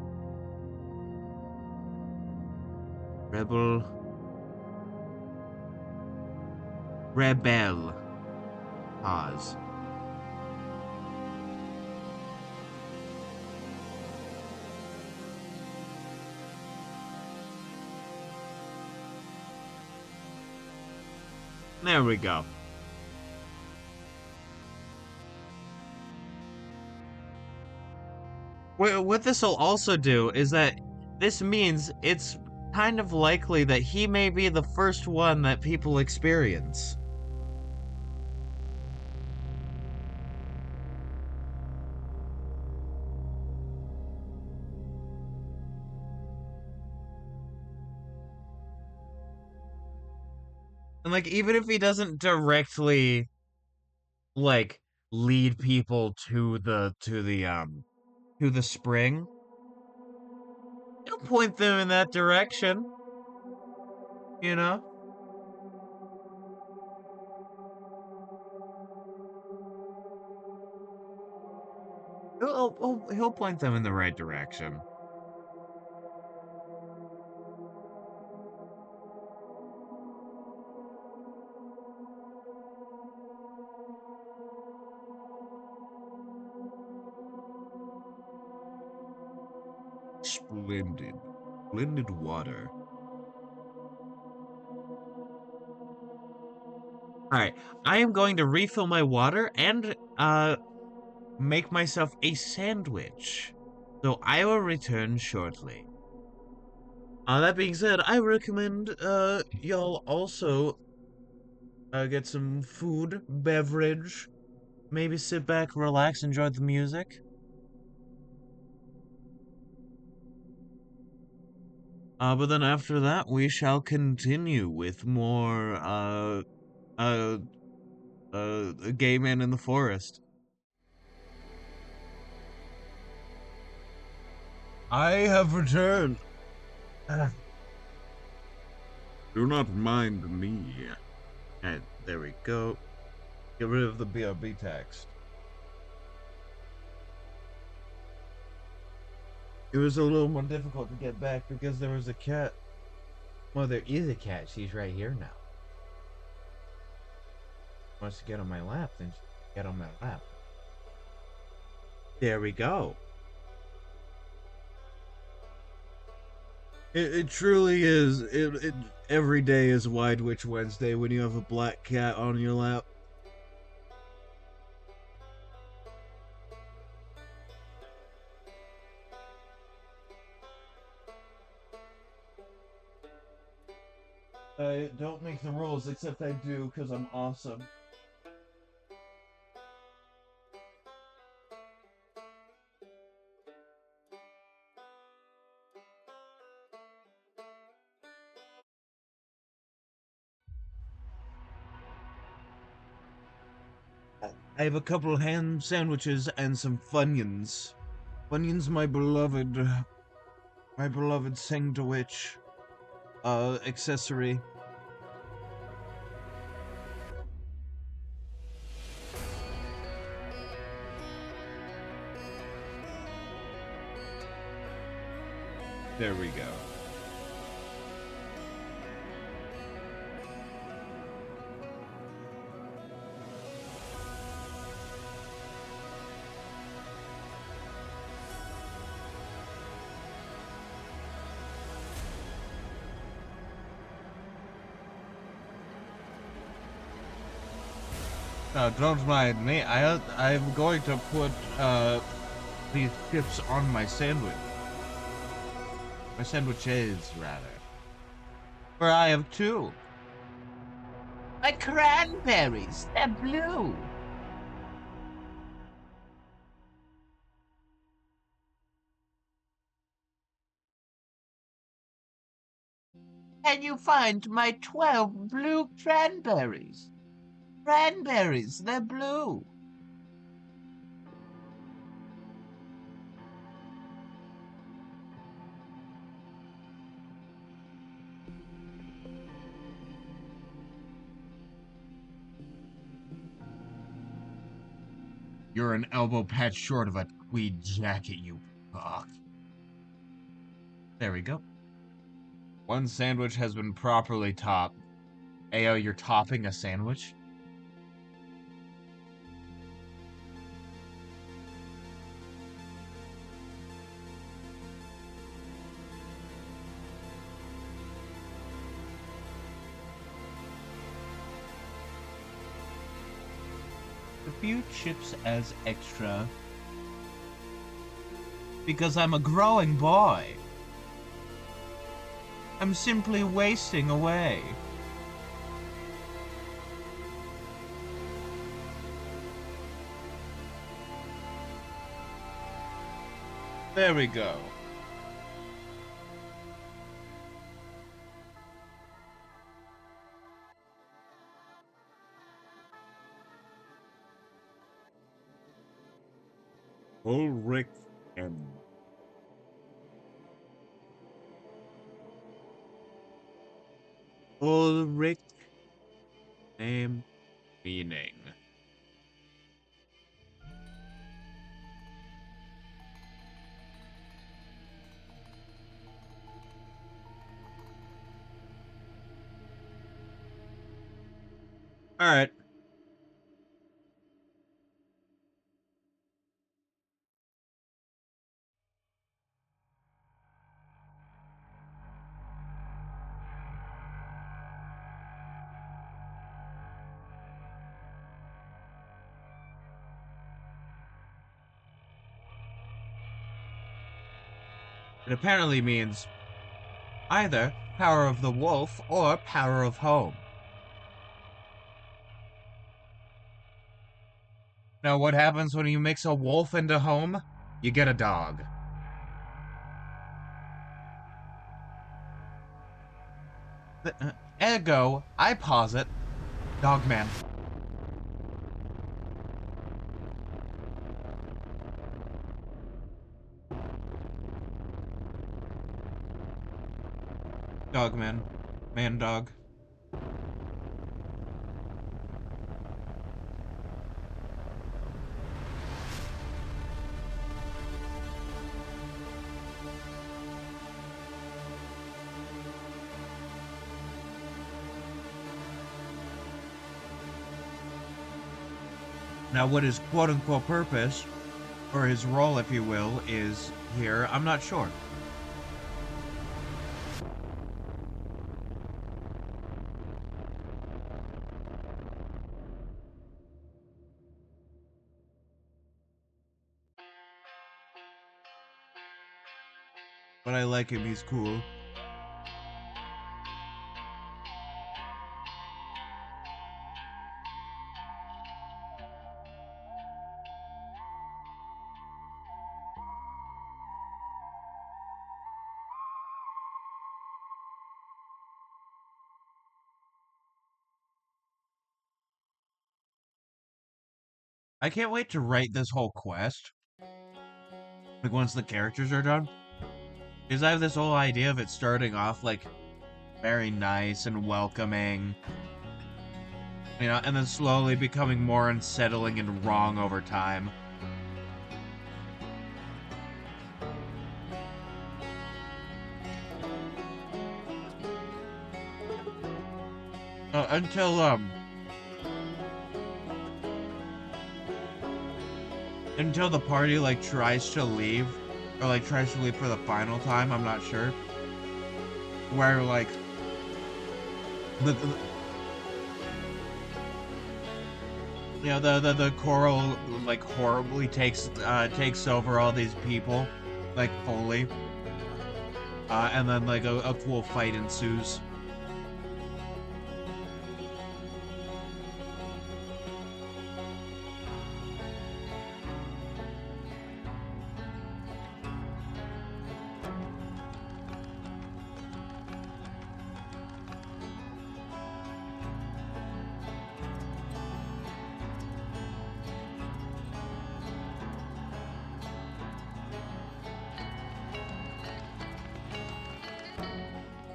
Rebel cause. There we go. What this will also do is that this means it's kind of likely that he may be the first one that people experience. And like, even if he doesn't directly like lead people to the spring, he'll point them in that direction, you know? He'll point them in the right direction. Splendid. Splendid water. Alright, I am going to refill my water and make myself a sandwich. So I will return shortly. That being said, I recommend y'all also get some food, beverage, maybe sit back, relax, enjoy the music. But then after that, we shall continue with more a gay man in the forest. I have returned. Do not mind me. And there we go. Get rid of the BRB text. It was a little more difficult to get back because there was a cat. Well, there is a cat. She's right here now. Wants to get on my lap, then she get on my lap. There we go. It truly is. Every day is Wide Witch Wednesday when you have a black cat on your lap. I don't make the rules, except I do because I'm awesome. I have a couple ham sandwiches and some Funyuns. Funyuns, my beloved Sing to Witch, accessory. There we go. Don't mind me. I'm going to put these chips on my sandwich. My sandwiches, rather. For I have two. My cranberries, they're blue. Can you find my 12 blue cranberries? Cranberries, they're blue. You're an elbow patch short of a tweed jacket, you fuck. There we go. One sandwich has been properly topped. Ayo, you're topping a sandwich? A few chips as extra. Because I'm a growing boy. I'm simply wasting away. There we go. Ulrich M. Ulrich name meaning. Alright. It apparently means either power of the wolf or power of home. Now, what happens when you mix a wolf into home? You get a dog. Ergo, I posit, Dogman. Dogman. Man dog. Now, what is quote-unquote purpose or his role, if you will, is here. I'm not sure. But I like him, he's cool. I can't wait to write this whole quest. Like, once the characters are done. Because I have this whole idea of it starting off, like, very nice and welcoming. You know, and then slowly becoming more unsettling and wrong over time. Until the party, like, tries to leave. Or, like, tries to leave for the final time, I'm not sure. Where, like... the coral, like, horribly takes over all these people. Like, fully. And then, like, a cool fight ensues.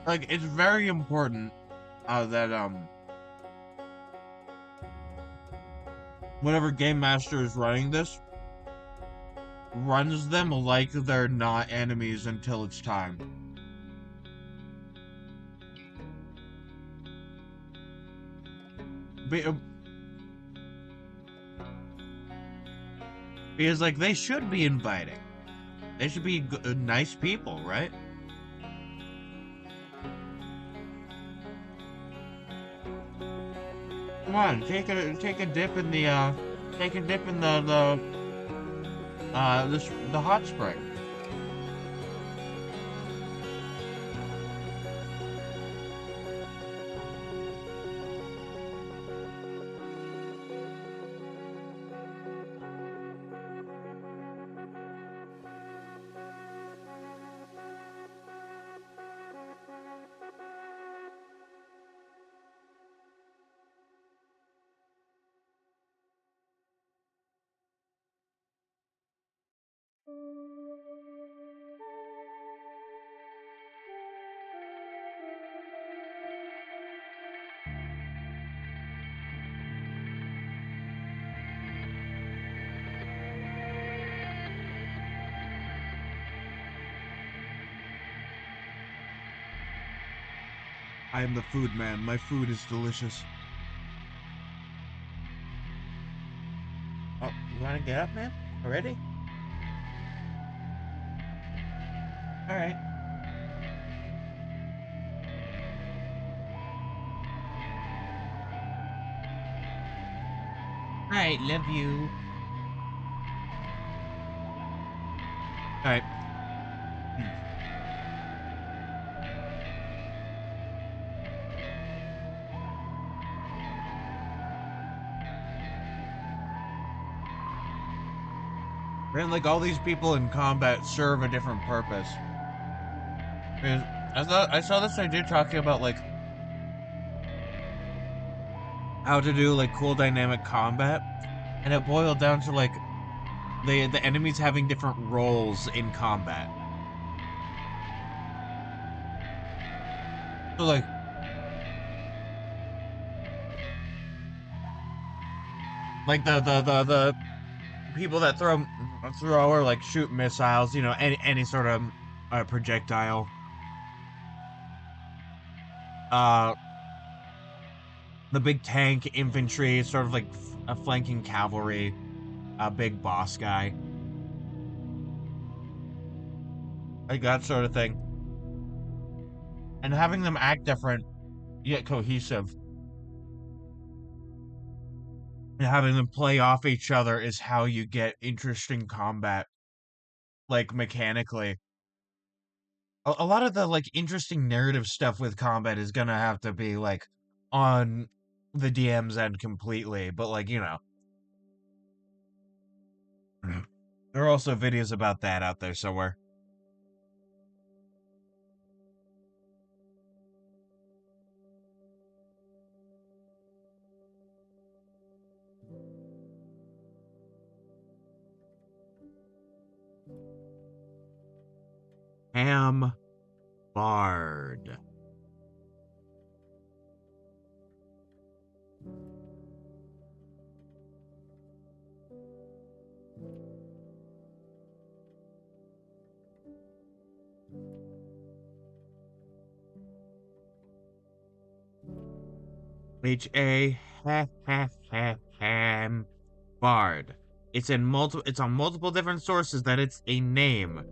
Like, it's very important that whatever game master is running this runs them like they're not enemies until it's time. Because, like, they should be inviting. They should be nice people, right? Come on, take a dip in the the hot spring. I am the food man. My food is delicious. Oh, you wanna get up, man? Already? Alright. Alright, love you. Alright. And like all these people in combat serve a different purpose. Because I saw this idea talking about like how to do like cool dynamic combat, and it boiled down to like the enemies having different roles in combat. So like the people that throw or like shoot missiles, you know, any sort of projectile. The big tank infantry, sort of like a flanking cavalry, a big boss guy. like that sort of thing. And having them act different yet cohesive, and having them play off each other is how you get interesting combat, like mechanically. A lot of the like interesting narrative stuff with combat is gonna have to be like on the DM's end completely, but like, you know. There are also videos about that out there somewhere. Ham Bard. H-A ham Bard. It's on multiple different sources that it's a name.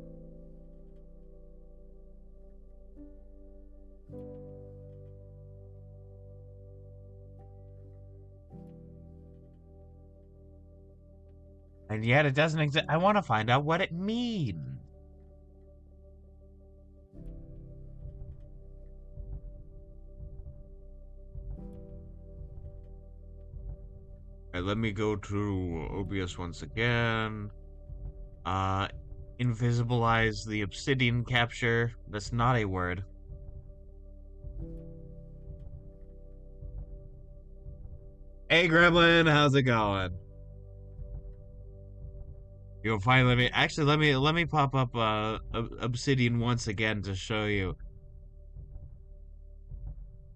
And yet it doesn't exist. I want to find out what it means. Alright, let me go to OBS once again. Invisibilize the obsidian capture. That's not a word. Hey Gremlin, how's it going? You'll finally let me pop up obsidian once again to show you.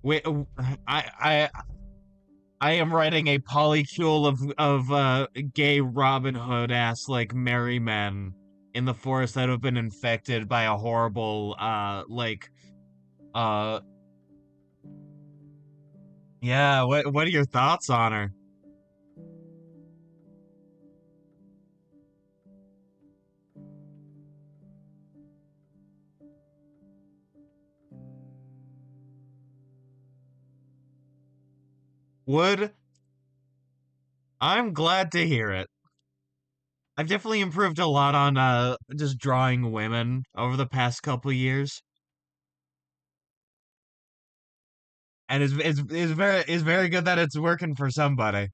Wait, I am writing a polycule of gay Robin Hood ass like merry men in the forest that have been infected by a horrible uh yeah, what are your thoughts on her? Would I'm glad to hear it. I've definitely improved a lot on just drawing women over the past couple years. And it's very good that it's working for somebody.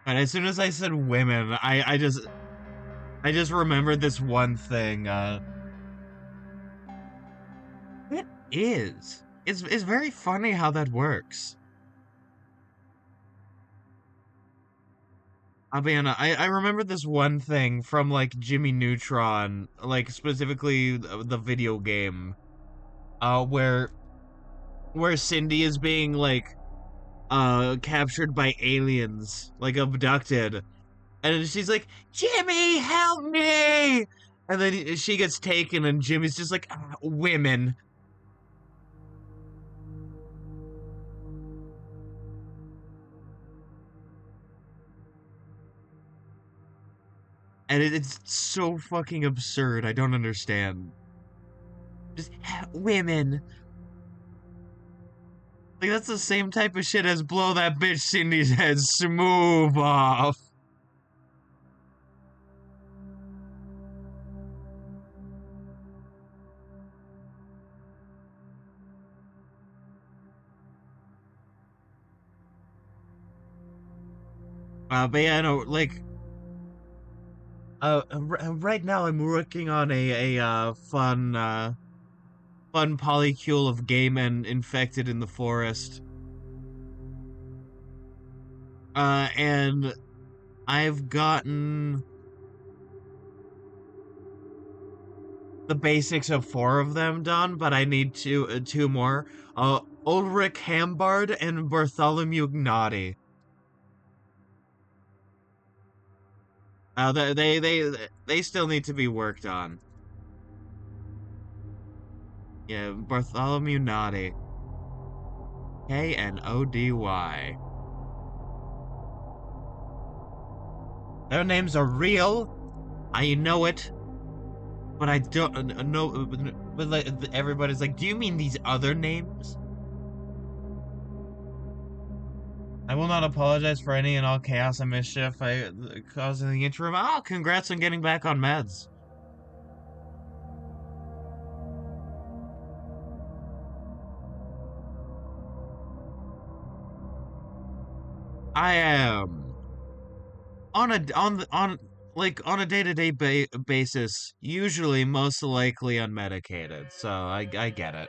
And as soon as I said women, I just remembered this one thing. It is. It's very funny how that works. I'll be honest, I remember this one thing from like Jimmy Neutron, like specifically the video game, where Cindy is being like captured by aliens, like abducted, and she's like, Jimmy, help me! And then she gets taken, and Jimmy's just like, women. And it's so fucking absurd. I don't understand. Just women. Like that's the same type of shit as blow that bitch Cindy's head smooth off. But yeah, no, like, right now I'm working on a fun polycule of gay men infected in the forest. And I've gotten the basics of 4 of them done, but I need two more. Ulrich Hambard and Bartholomew Gnati. They still need to be worked on. Yeah, Bartholomew Noddy. Knody. Their names are real. I know it. But I don't know. But like, everybody's like, do you mean these other names? I will not apologize for any and all chaos and mischief I caused in the interim. Oh, congrats on getting back on meds. I am on a day-to-day basis, usually most likely unmedicated. So I get it.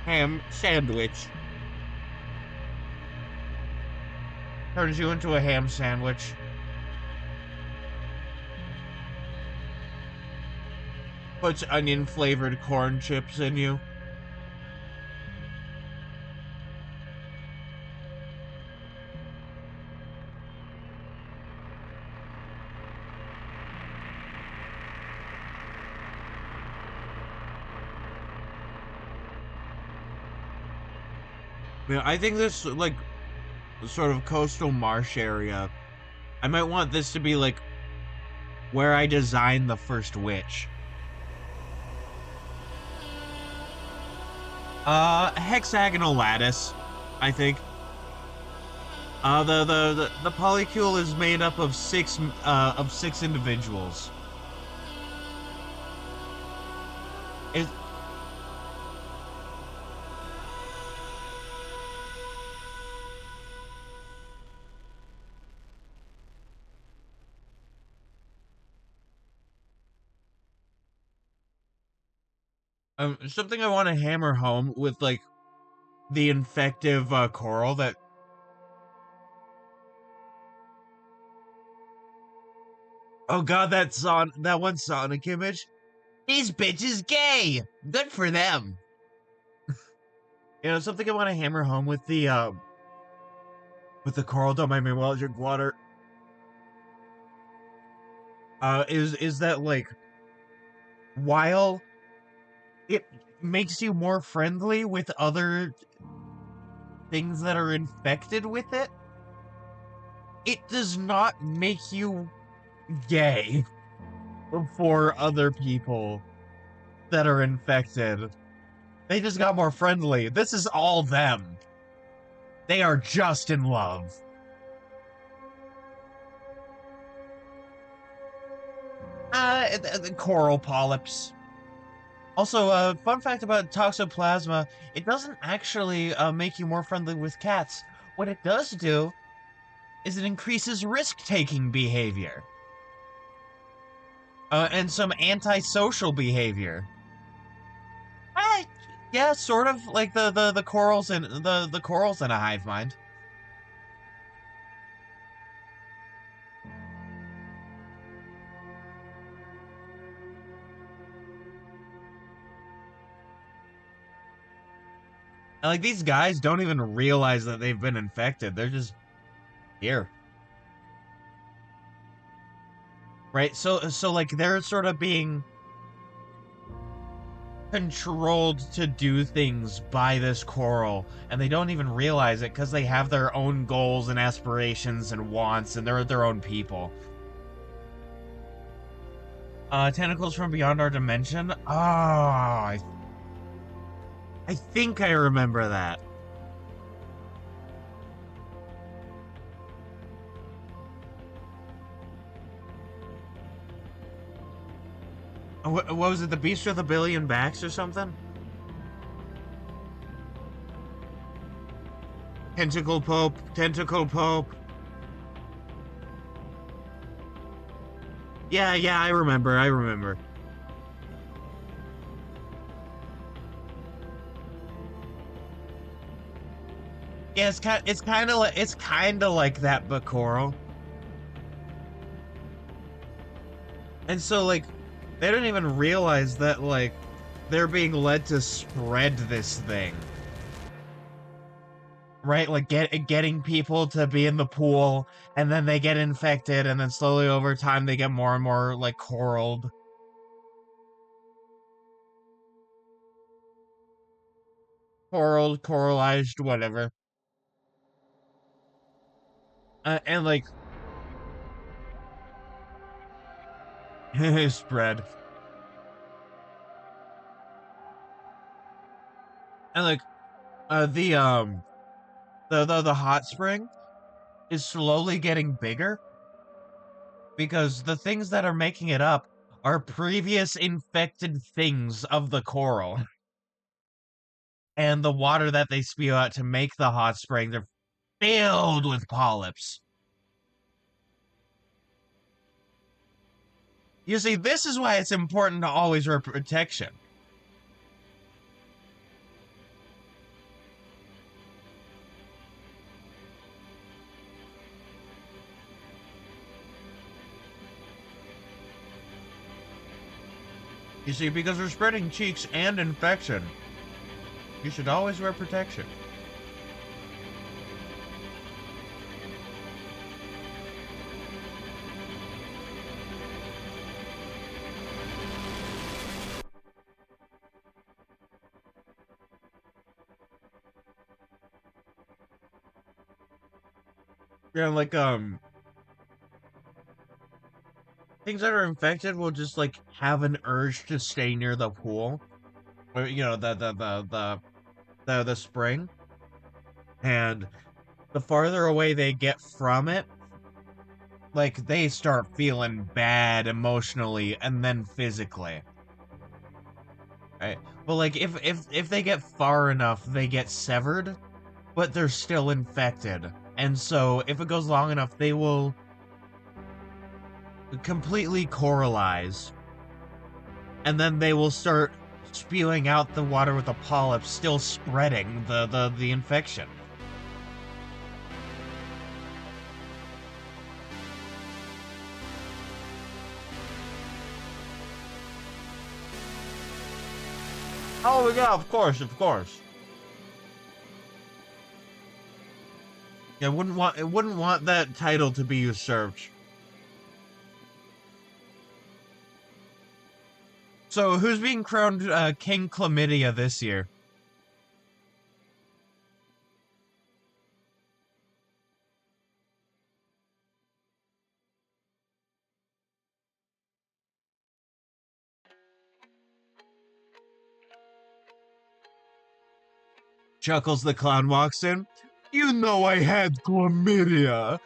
Ham sandwich turns you into a ham sandwich. Puts onion flavored corn chips in you. Yeah, I think this like sort of coastal marsh area. I might want this to be like where I designed the first witch. Hexagonal lattice, I think. The polycule is made up of six individuals. It, something I want to hammer home with like the infective coral that. Oh god, that one Sonic image. These bitches gay. Good for them. Something I want to hammer home with the coral. Don't mind me while I drink water. Is that like while it makes you more friendly with other things that are infected with it, it does not make you gay for other people that are infected. They just got more friendly. This is all them. They are just in love. The coral polyps. Also, fun fact about toxoplasma, it doesn't actually make you more friendly with cats. What it does do is it increases risk-taking behavior. And some antisocial behavior. Yeah, sort of like the corals and the corals in a hive mind. And like these guys don't even realize that they've been infected. They're just here. Right? So like they're sort of being controlled to do things by this coral, and they don't even realize it because they have their own goals and aspirations and wants, and they're their own people. Tentacles from beyond our dimension. I think I remember that. What was it? The Beast with a Billion Backs or something? Tentacle Pope. Yeah, I remember. Yeah, it's kind of like that, but coral. And so like they don't even realize that like they're being led to spread this thing. Right? Like getting people to be in the pool, and then they get infected, and then slowly over time they get more and more like coralized, whatever. And like spread. And like the hot spring is slowly getting bigger because the things that are making it up are previous infected things of the coral. And the water that they spew out to make the hot spring, they're filled with polyps. You see, this is why it's important to always wear protection. You see, because we're spreading cheeks and infection, you should always wear protection. Yeah, like, things that are infected will just, like, have an urge to stay near the pool. Or, you know, the spring. And the farther away they get from it, like, they start feeling bad emotionally and then physically. Right? But, like, if they get far enough, they get severed, but they're still infected. And so, if it goes long enough, they will completely coralize, and then they will start spewing out the water with the polyps, still spreading the infection. Oh yeah, of course, of course. Yeah, wouldn't want that title to be usurped. So who's being crowned King Chlamydia this year? Chuckles the clown walks in. You know I had chlamydia.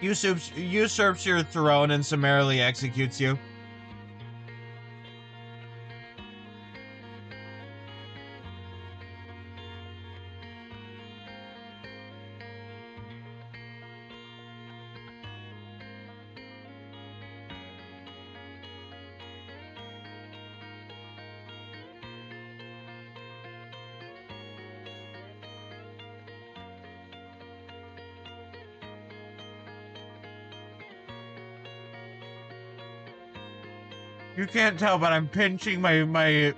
Usurps your throne and summarily executes you. You can't tell, but I'm pinching my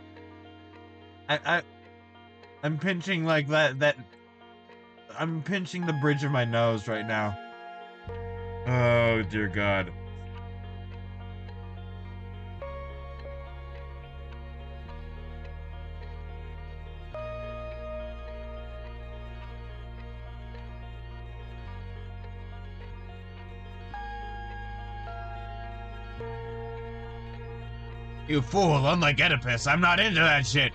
I I'm pinching like that I'm pinching the bridge of my nose right now. Oh dear God. You fool, unlike Oedipus, I'm not into that shit.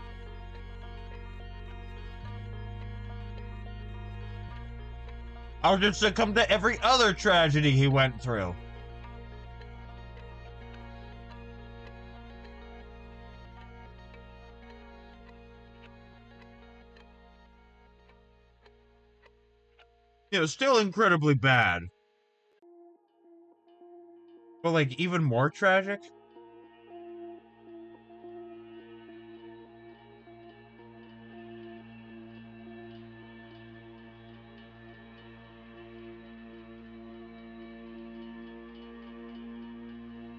I'll just succumb to every other tragedy he went through. Still incredibly bad. But, like, even more tragic?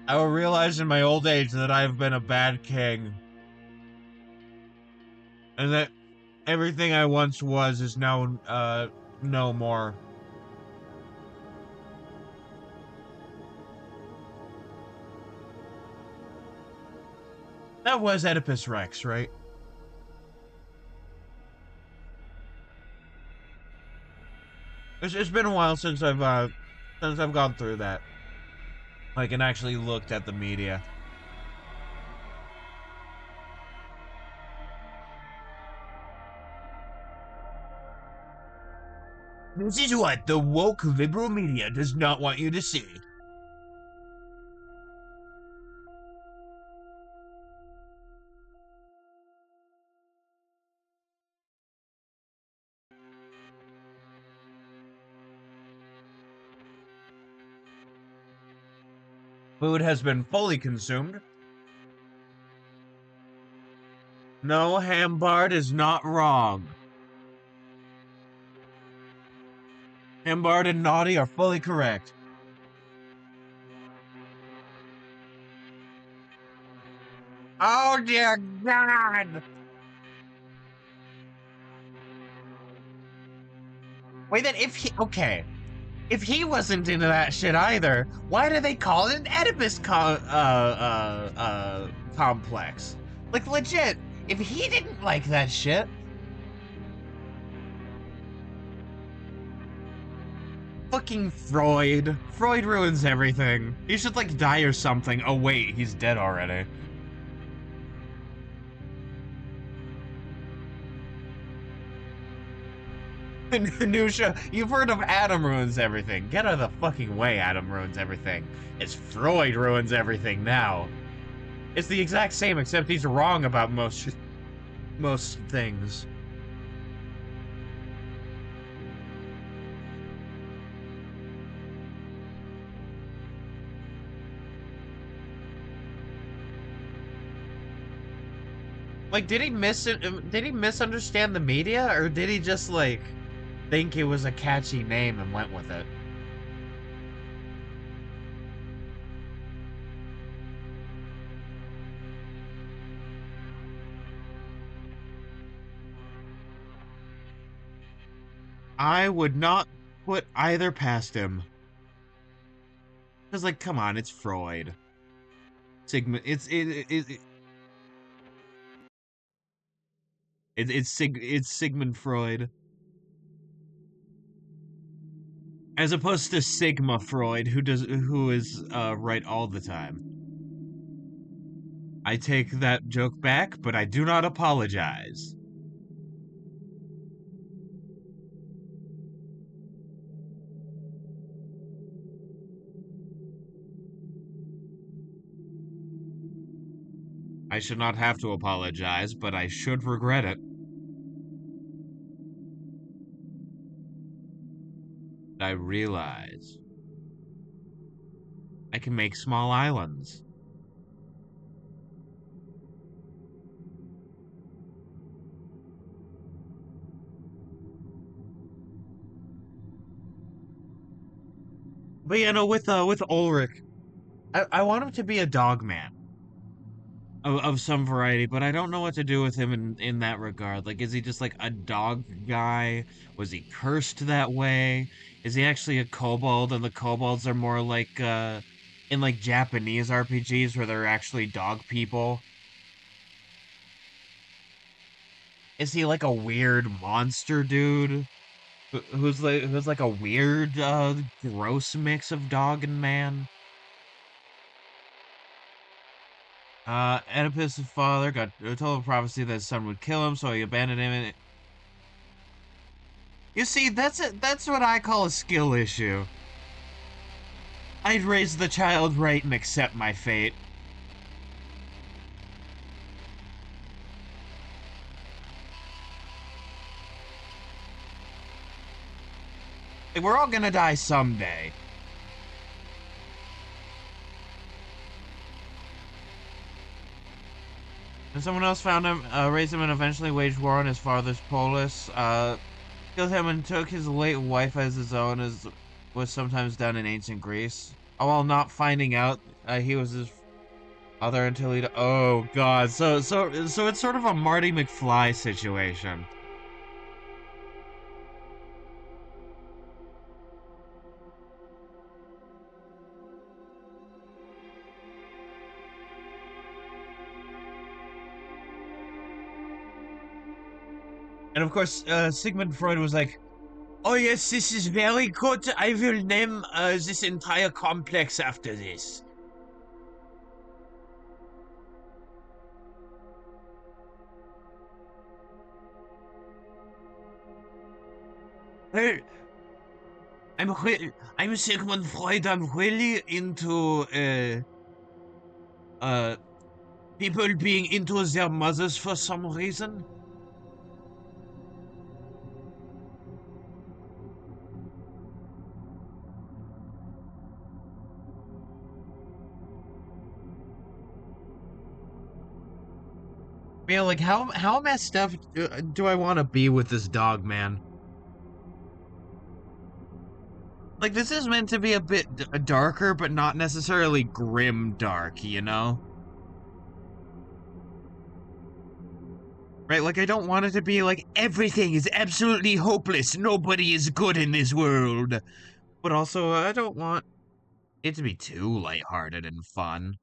I will realize in my old age that I have been a bad king. And that everything I once was is now, no more. That was Oedipus Rex, right? It's been a while since I've gone through that. Like, and actually looked at the media. This is what the woke liberal media does not want you to see. Food has been fully consumed. No, Hambard is not wrong. Hambard and Naughty are fully correct. Oh dear God! Wait, then if he wasn't into that shit either, why do they call it an Oedipus complex? Like, legit, if he didn't like that shit... Fucking Freud. Freud ruins everything. He should, like, die or something. Oh wait, he's dead already. Nusha, you've heard of Adam ruins everything. Get out of the fucking way, Adam ruins everything. It's Freud ruins everything now. It's the exact same, except he's wrong about most things. Like, did he misunderstand the media, or did he just, like, think it was a catchy name and went with it? I would not put either past him. Cause, like, come on, it's Freud. Sigmund, it's Sigmund Freud, as opposed to Sigma Freud, who is right all the time. I take that joke back, but I do not apologize. I should not have to apologize, but I should regret it. I realize I can make small islands. But with Ulrich, I want him to be a dog man of some variety, but I don't know what to do with him in that regard. Like, is he just like a dog guy? Was he cursed that way? Is he actually a kobold, and the kobolds are more like in like Japanese RPGs where they're actually dog people? Is he like a weird monster dude who's like a weird gross mix of dog and man? Oedipus' father got told a prophecy that his son would kill him, so he abandoned him. And you see, that's what I call a skill issue. I'd raise the child right and accept my fate. Like, we're all gonna die someday. And someone else found him, raised him, and eventually waged war on his father's polis. Killed him and took his late wife as his own, as was sometimes done in ancient Greece. While not finding out he was his father until he. Oh God! So it's sort of a Marty McFly situation. And of course, Sigmund Freud was like, "Oh yes, this is very good. I will name this entire complex after this." Well, I'm Sigmund Freud. I'm really into people being into their mothers for some reason. Man, like how messed up do I want to be with this dog, man? Like, this is meant to be a bit darker, but not necessarily grim dark, you know? Right, like, I don't want it to be like, everything is absolutely hopeless, nobody is good in this world. But also, I don't want it to be too lighthearted and fun.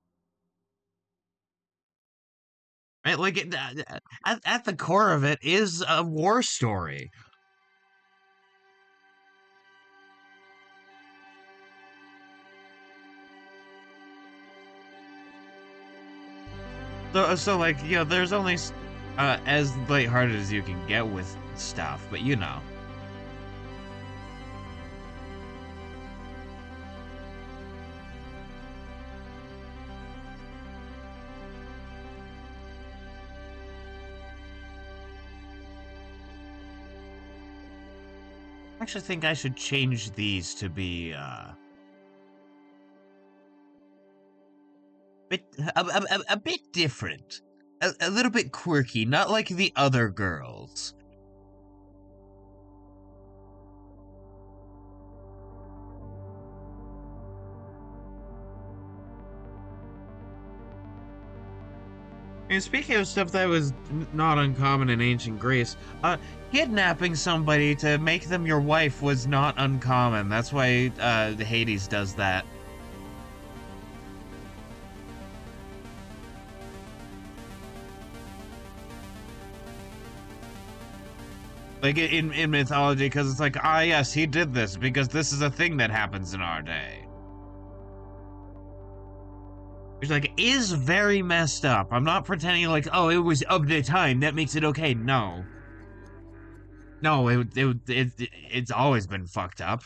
Right, like, at the core of it is a war story. So like, you know, there's only as lighthearted as you can get with stuff, but you know. I actually think I should change these to be bit a bit different, a little bit quirky, not like the other girls. And speaking of stuff that was not uncommon in ancient Greece, kidnapping somebody to make them your wife was not uncommon. That's why Hades does that. Like in mythology, because it's like, ah yes, he did this because this is a thing that happens in our day. Which, like, is very messed up. I'm not pretending like, oh, it was of the time, that makes it okay. No. No, it's always been fucked up.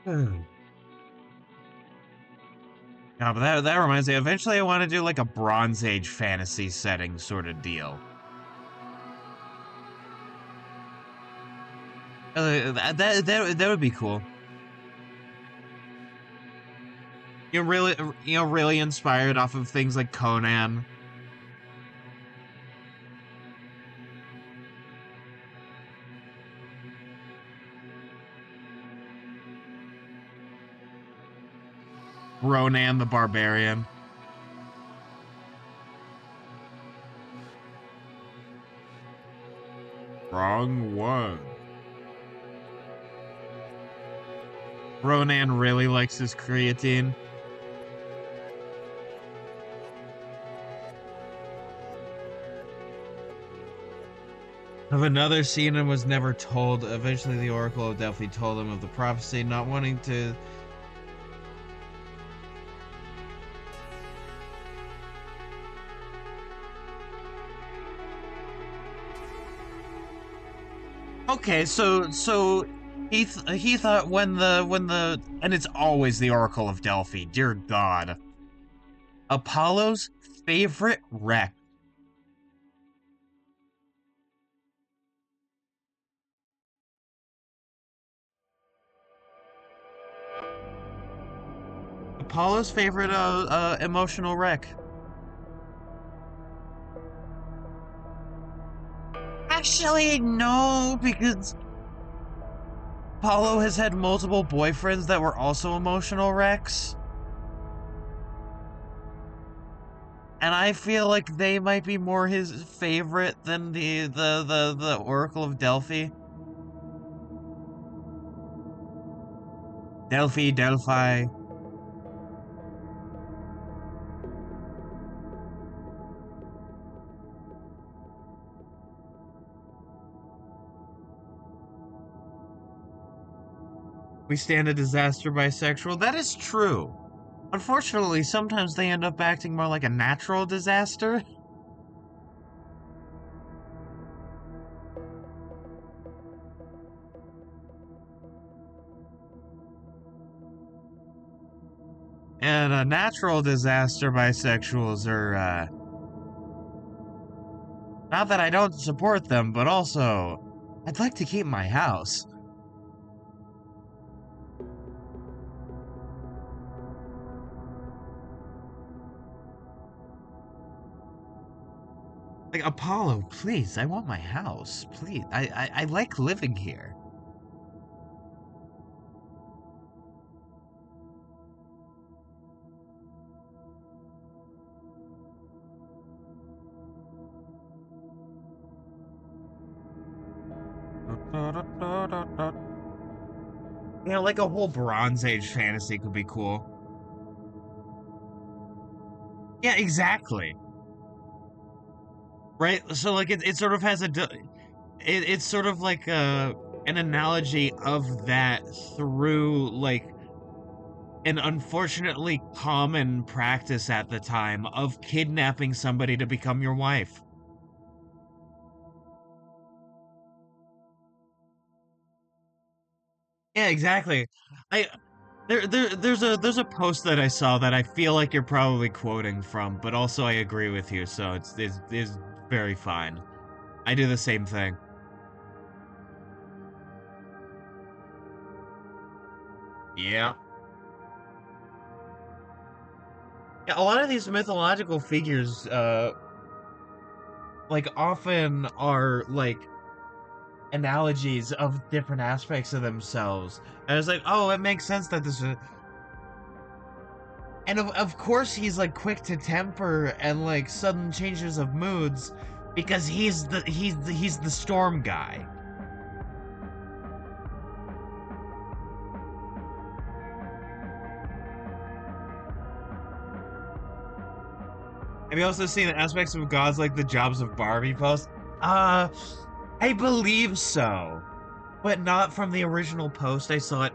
No, but that reminds me, eventually I want to do like a Bronze Age fantasy setting sort of deal. That would be cool. You're really, really inspired off of things like Conan. Ronan the Barbarian. Wrong one. Ronan really likes his creatine. Of another scene and was never told. Eventually the Oracle of Delphi told him of the prophecy, not wanting to... Okay, so he thought when the and it's always the Oracle of Delphi, dear God. Apollo's favorite wreck. Apollo's favorite emotional wreck. Actually, no, because Apollo has had multiple boyfriends that were also emotional wrecks. And I feel like they might be more his favorite than the Oracle of Delphi. Delphi. We stand a disaster bisexual. That is true. Unfortunately, sometimes they end up acting more like a natural disaster. And a natural disaster bisexuals are, not that I don't support them, but also, I'd like to keep my house. Like, Apollo, please, I want my house. Please, I like living here. You know, like a whole Bronze Age fantasy could be cool. Yeah, exactly. Right? So, like, it sort of has it's sort of like an analogy of that through, like, an unfortunately common practice at the time of kidnapping somebody to become your wife. Yeah, exactly. I there's a post that I saw that I feel like you're probably quoting from, but also I agree with you, so it's very fine. I do the same thing. Yeah. Yeah, a lot of these mythological figures like often are like analogies of different aspects of themselves. And it's like, oh, it makes sense that this is. And of course he's like quick to temper and like sudden changes of moods because he's the storm guy. Have you also seen aspects of gods like the Jobs of Barbie post? Uh, I believe so, but not from the original post. I saw it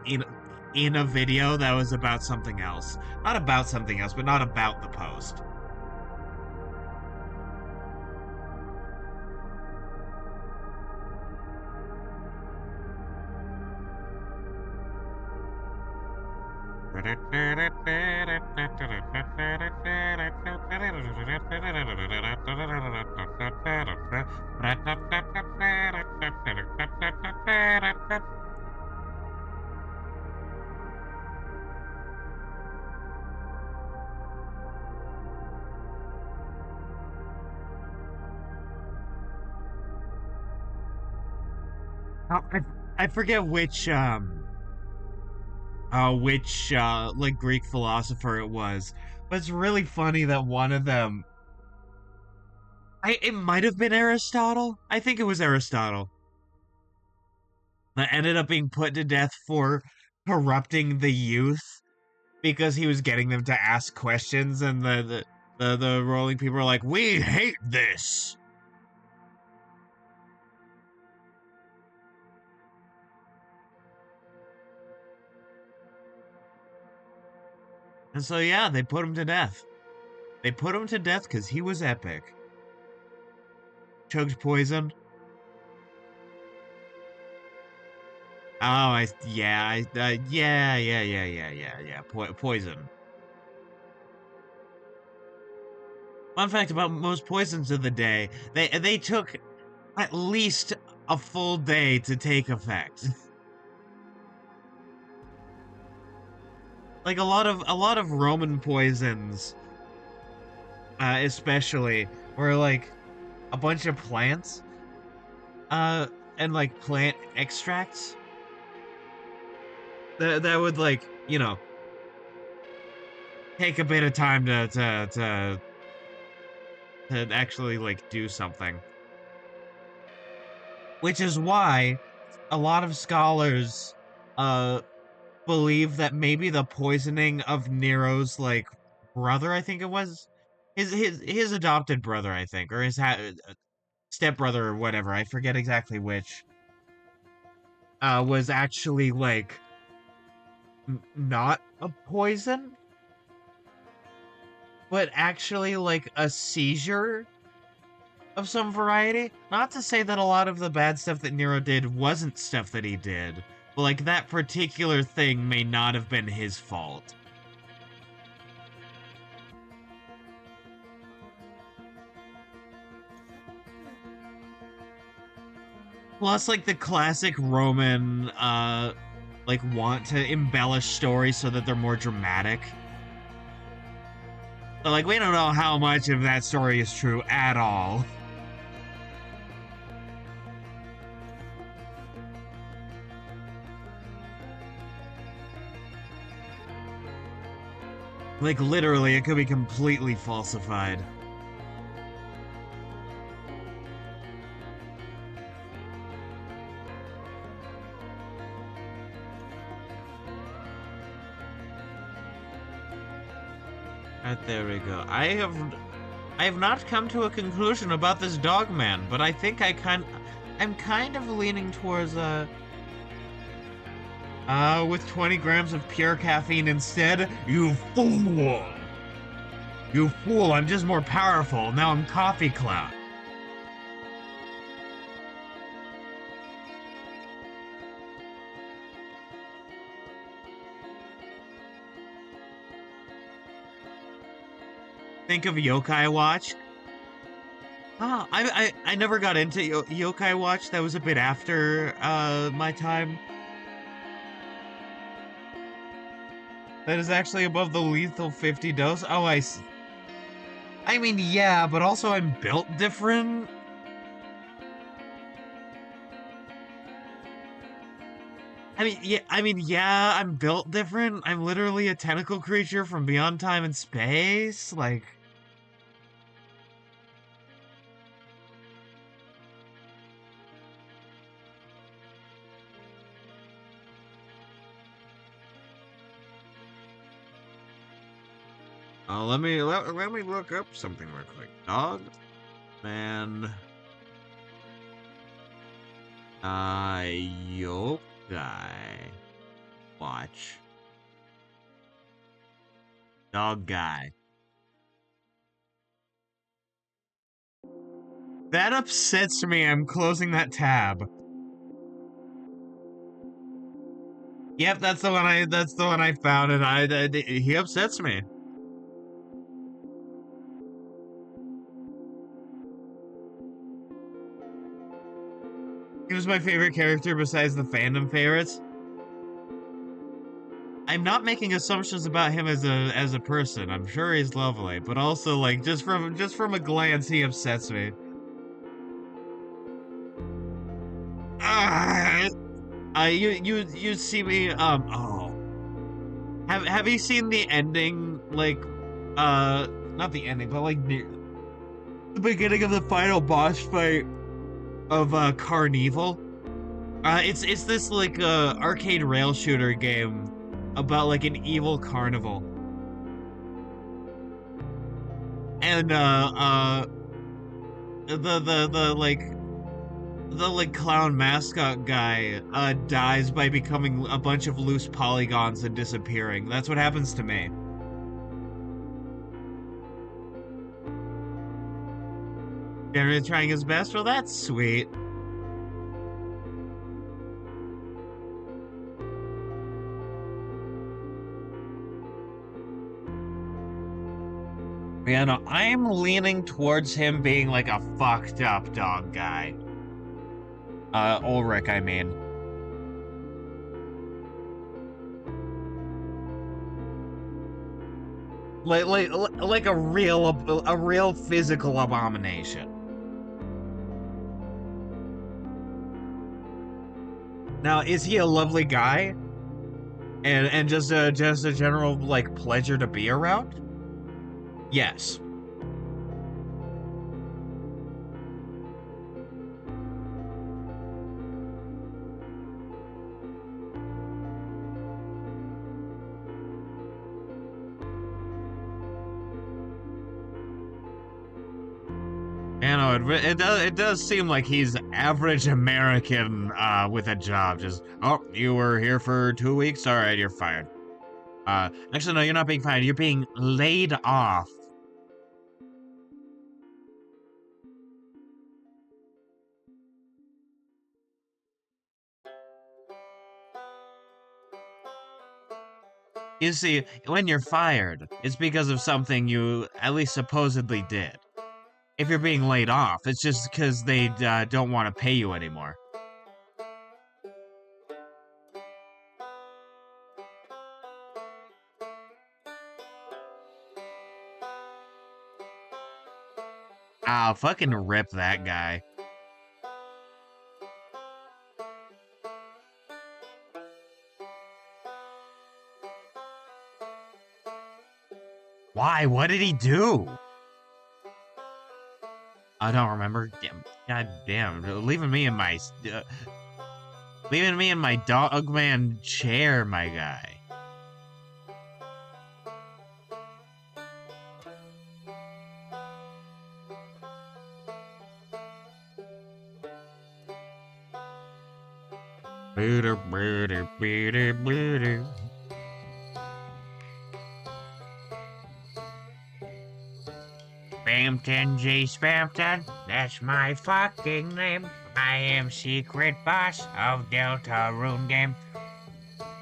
in a video that was about something else. Not about something else, but not about the post. I forget which like Greek philosopher it was, but it's really funny that one of them, it might have been Aristotle. I think it was Aristotle that ended up being put to death for corrupting the youth because he was getting them to ask questions, and the ruling people were like, "We hate this." And so yeah, they put him to death. They put him to death because he was epic. Chugged poison. Oh, yeah, yeah. Poison. Fun fact about most poisons of the day, they took at least a full day to take effect. Like a lot of Roman poisons, especially, were like a bunch of plants, uh, and like plant extracts that would like take a bit of time to actually like do something. Which is why a lot of scholars uh believe that maybe the poisoning of Nero's like brother, I think it was his adopted brother, I think, or his stepbrother or whatever, I forget exactly which, was actually like not a poison, but actually like a seizure of some variety. Not to say that a lot of the bad stuff that Nero did wasn't stuff that he did, but like that particular thing may not have been his fault. Plus, like the classic Roman, like want to embellish stories so that they're more dramatic. But like, we don't know how much of that story is true at all. Like, literally, it could be completely falsified. Right, there we go. I have not come to a conclusion about this dog man, but I think I'm kind of leaning towards with 20 grams of pure caffeine instead. You fool! You fool, I'm just more powerful. Now I'm coffee clout. Think of Yokai Watch. Oh, I never got into Yokai Watch. That was a bit after my time. That is actually above the lethal 50 dose. Oh, I mean, yeah, but also I'm built different. Yeah, I'm built different. I'm literally a tentacle creature from beyond time and space. Like, let me look up something real quick. Dog man, yokai watch. Dog guy. That upsets me. I'm closing that tab. Yep, that's the one I found, and he upsets me. He was my favorite character besides the fandom favorites. I'm not making assumptions about him as a person. I'm sure he's lovely, but also like just from a glance, he upsets me. Ah, you see me oh, have you seen the ending, like not the ending, but like the beginning of the final boss fight of Carnival? It's this like arcade rail shooter game about like an evil carnival. And the clown mascot guy dies by becoming a bunch of loose polygons and disappearing. That's what happens to me. Generally trying his best. Well, that's sweet. Yeah, no, I'm leaning towards him being like a fucked up dog guy. Ulrich, I mean. Like a real physical abomination. Now, is he a lovely guy? And just a general like pleasure to be around? Yes. You know, it does seem like he's average American with a job. Just, oh, you were here for 2 weeks? All right, you're fired. Actually, no, you're not being fired. You're being laid off. You see, when you're fired, it's because of something you at least supposedly did. If you're being laid off, it's just because they don't want to pay you anymore. Ah, fucking rip that guy. Why? What did he do? I don't remember. God damn, leaving me in my dogman chair, my guy. Bampton G. Spampton, that's my fucking name. I am secret boss of Delta Rune Game.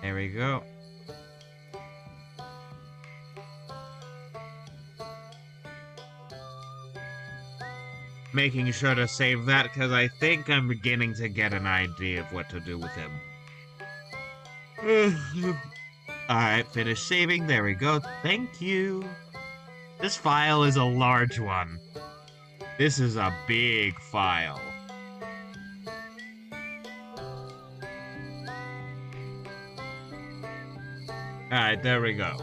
There we go. Making sure to save that because I think I'm beginning to get an idea of what to do with him. Alright, finish saving. There we go. Thank you. This file is a large one. This is a big file. Alright, there we go.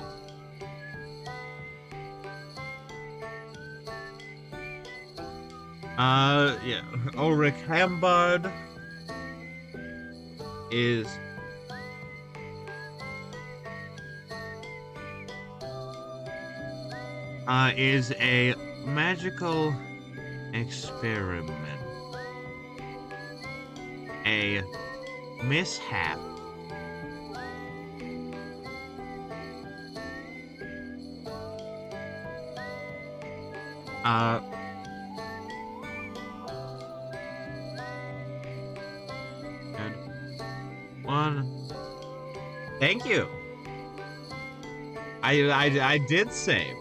Yeah. Ulrich Hambard is a magical experiment. A mishap. And one. Thank you. I did save.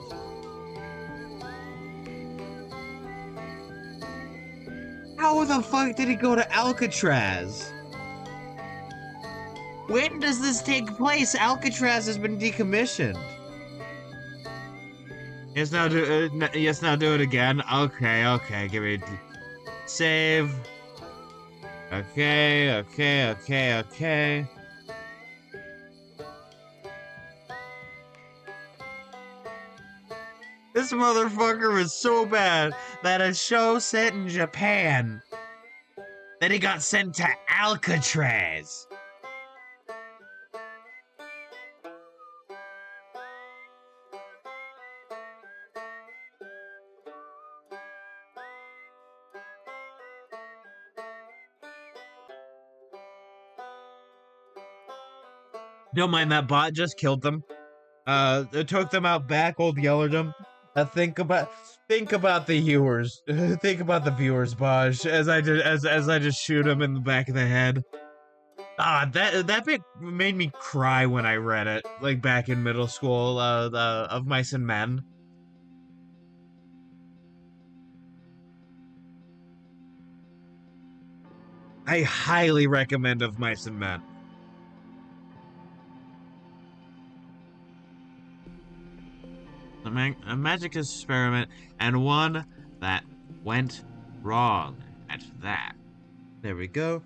How the fuck did he go to Alcatraz? When does this take place? Alcatraz has been decommissioned. Yes, now do it again. Okay, give me save. Okay. This motherfucker was so bad that a show set in Japan that he got sent to Alcatraz. Don't mind that bot just killed them. It took them out back, old yellered them. Think about the viewers. Think about the viewers, Baj. As I just shoot him in the back of the head. That bit made me cry when I read it, like back in middle school. Of Mice and Men. I highly recommend Of Mice and Men. A magic experiment, and one that went wrong at that. There we go.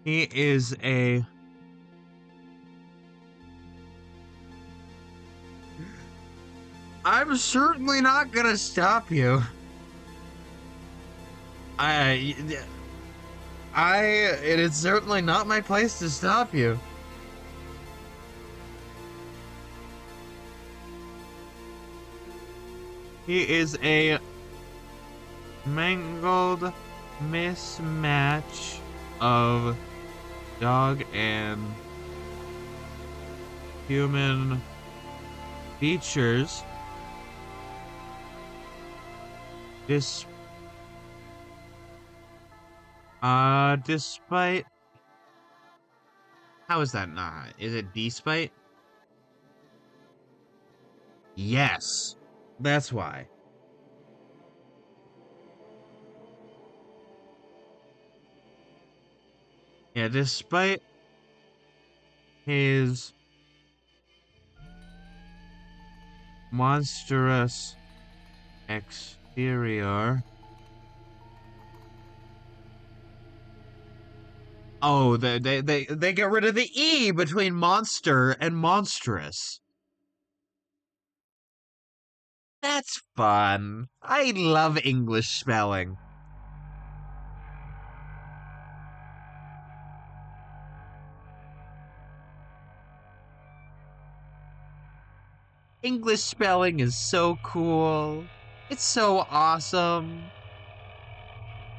He is a... I'm certainly not gonna stop you. It is certainly not my place to stop you. He is a mangled mismatch of dog and human features. Despite... How is that not? Is it despite? Yes. That's why. Yeah, despite his monstrous exterior. Oh, they get rid of the E between monster and monstrous. That's fun. I love English spelling. English spelling is so cool. It's so awesome.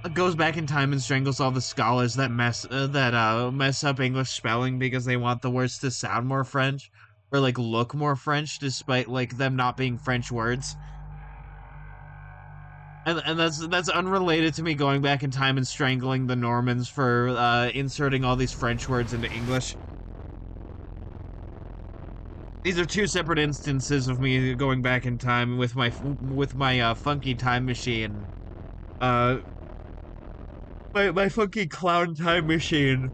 It goes back in time and strangles all the scholars that mess up English spelling because they want the words to sound more French or like look more French despite like them not being French words. And that's unrelated to me going back in time and strangling the Normans for inserting all these French words into English. These are two separate instances of me going back in time with my funky time machine. My funky clown time machine.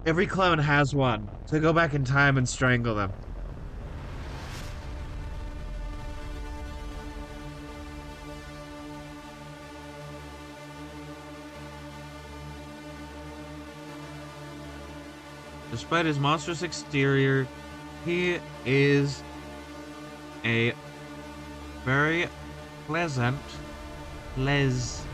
Every clown has one, so go back in time and strangle them. Despite his monstrous exterior, he is a very pleasant, pleasant,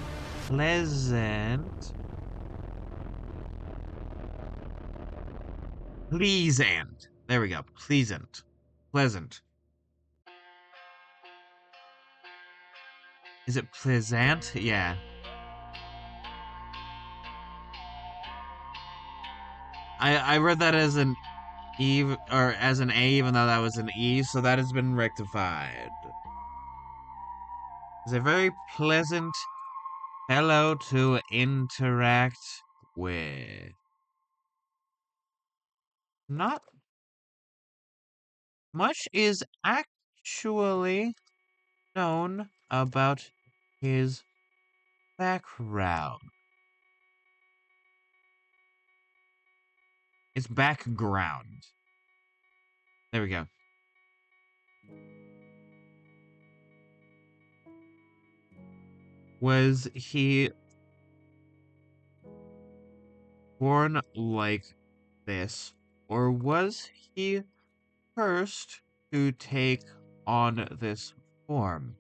pleasant. There we go. Pleasant. Pleasant. Is it pleasant? Yeah. I read that as an E or as an A, even though that was an E, so that has been rectified. It's a very pleasant fellow to interact with. Not much is actually known about his background. It's background. There we go. Was he born like this, or was he cursed to take on this form?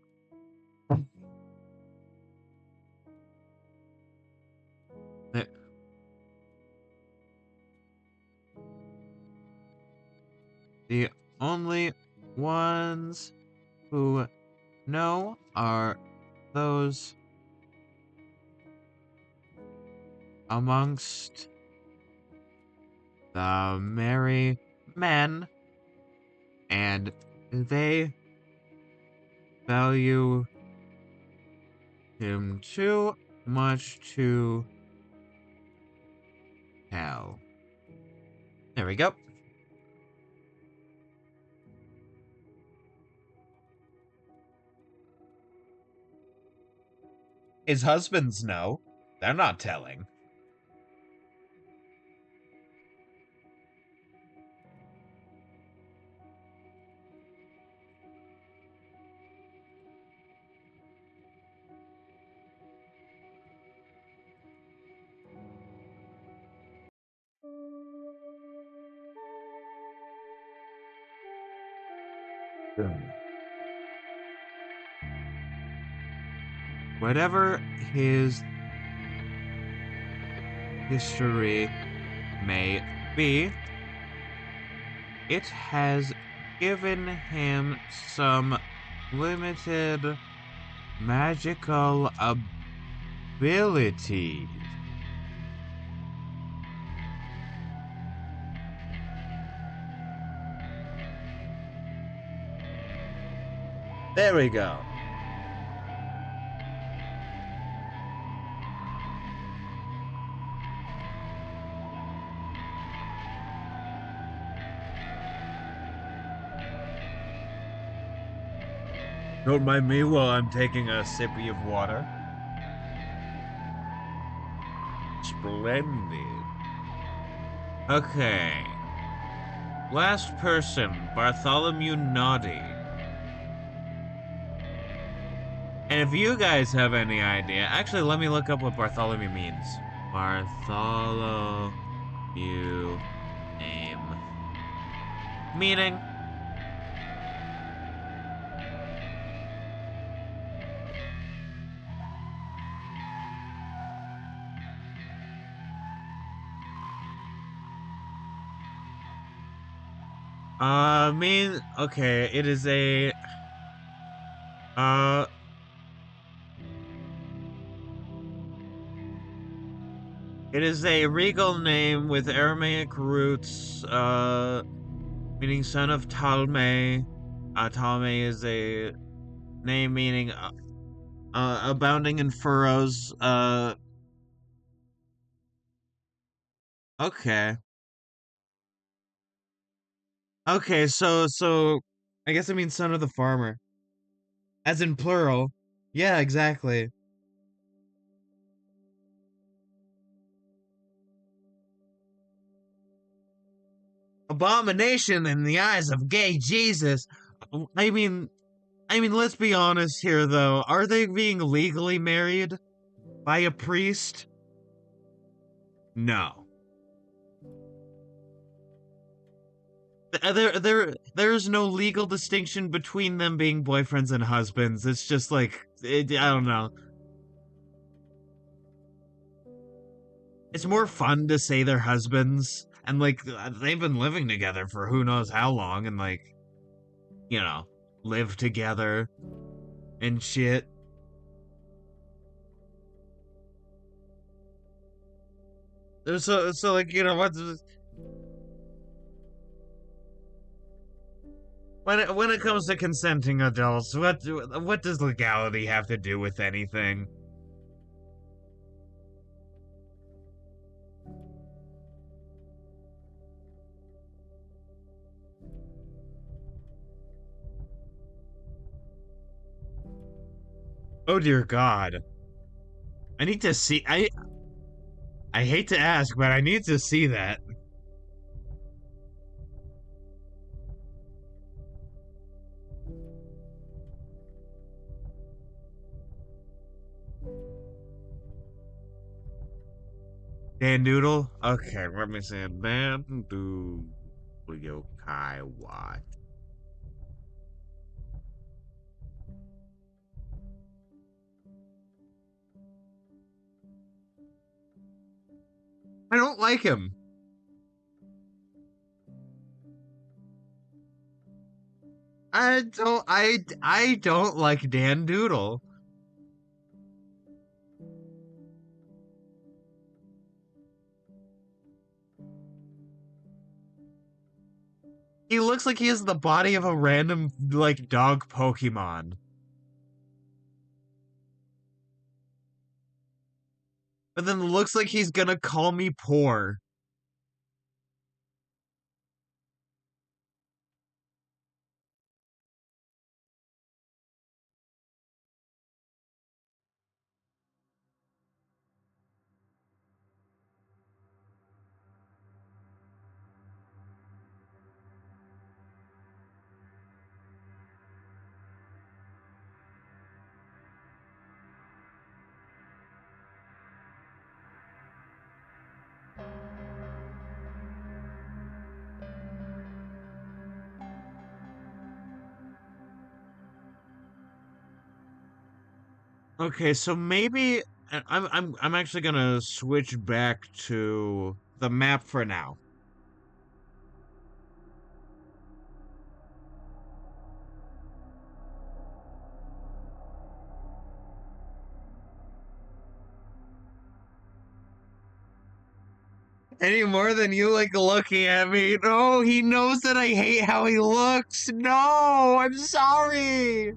The, the only ones who know are those amongst the merry men, and they value him too much to tell. There we go. His husbands know. They're not telling. Whatever his history may be, it has given him some limited magical abilities. There we go. Don't mind me while I'm taking a sippy of water. Splendid. Okay. Last person, Bartholomew Naughty. And if you guys have any idea, actually, let me look up what Bartholomew means. Bartholomew name. Meaning? Okay, it is a, uh, it is a regal name with Aramaic roots, meaning son of Ptolemy. Ptolemy is a name meaning, abounding in furrows, okay. Okay, so, I guess it means son of the farmer. As in plural. Yeah, exactly. Abomination in the eyes of gay Jesus. I mean, let's be honest here, though. Are they being legally married by a priest? No. There's no legal distinction between them being boyfriends and husbands. It's just like, I don't know. It's more fun to say they're husbands, and like they've been living together for who knows how long, and like, you know, live together and shit. So like, you know, when it comes to consenting adults, what does legality have to do with anything? Oh dear God. I need to see I hate to ask, but I need to see that. Dan Doodle? Okay, let me see. Dan Doodle Yokai Watch. I don't like him. I don't like Dan Doodle. He looks like he has the body of a random like dog Pokemon. But then looks like he's gonna call me poor. Okay, so maybe I'm actually gonna switch back to the map for now. Any more than you like looking at me? No, he knows that I hate how he looks. No, I'm sorry.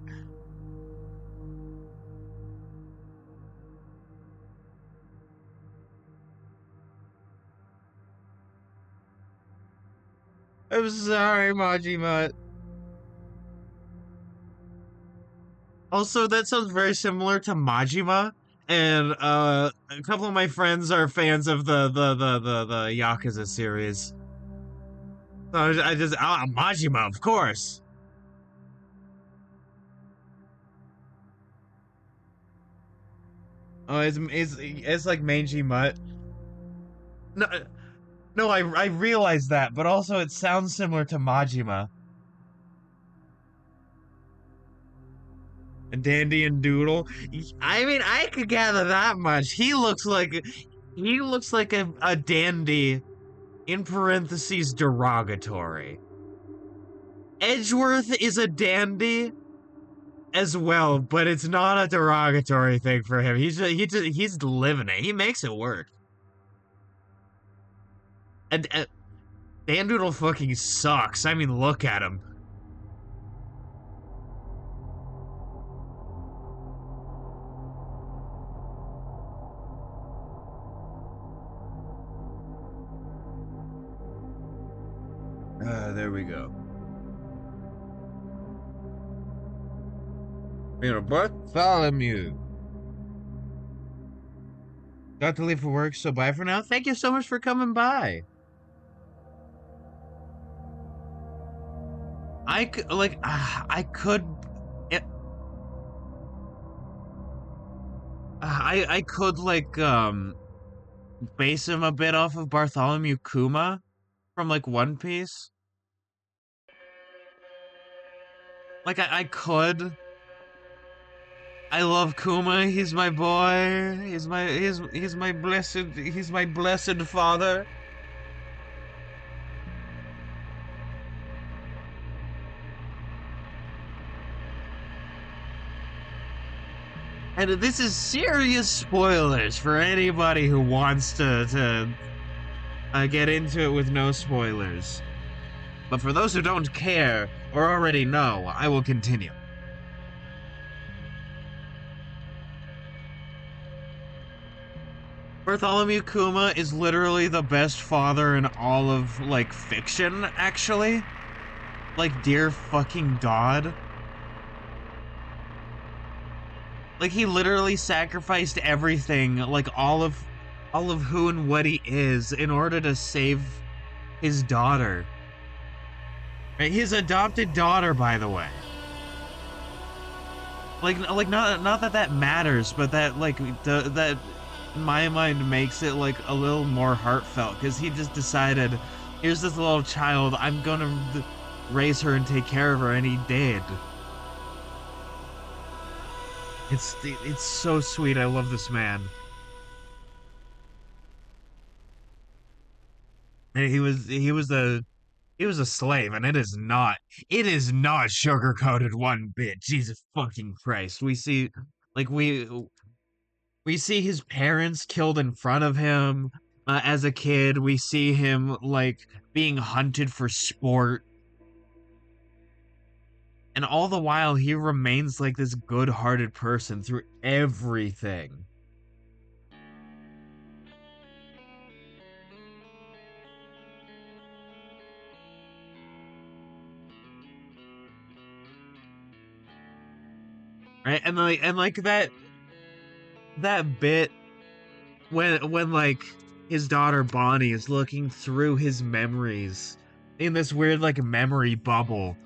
I'm sorry, Majima. Also, that sounds very similar to Majima, and a couple of my friends are fans of the Yakuza series. So I just Majima, of course. Oh, it's like mangy mutt. No, no, I realize that, but also it sounds similar to Majima. And Dandy and Doodle. I mean, I could gather that much. He looks like a dandy in parentheses derogatory. Edgeworth is a dandy as well, but it's not a derogatory thing for him. He's living it. He makes it work. And Dan Doodle fucking sucks. I mean, look at him. There we go. Bartholomew. Got to leave for work, so bye for now. Thank you so much for coming by. I could. It, I could base him a bit off of Bartholomew Kuma from like One Piece. Like I could. I love Kuma. He's my boy. He's my blessed father. And this is serious spoilers for anybody who wants to get into it with no spoilers. But for those who don't care or already know, I will continue. Bartholomew Kuma is literally the best father in all of, like, fiction, actually. Like, dear fucking God. Like, he literally sacrificed everything, like, all of who and what he is in order to save his daughter. Right? His adopted daughter, by the way. Like not that matters, but that that in my mind makes it like a little more heartfelt because he just decided, here's this little child, I'm gonna raise her and take care of her, and he did. It's so sweet. I love this man. And he was a slave, and it is not sugar coated one bit. Jesus fucking Christ. Like we see his parents killed in front of him as a kid. We see him like being hunted for sport, and all the while he remains like this good-hearted person through everything. Right? And like that bit when like his daughter Bonnie is looking through his memories in this weird like memory bubble,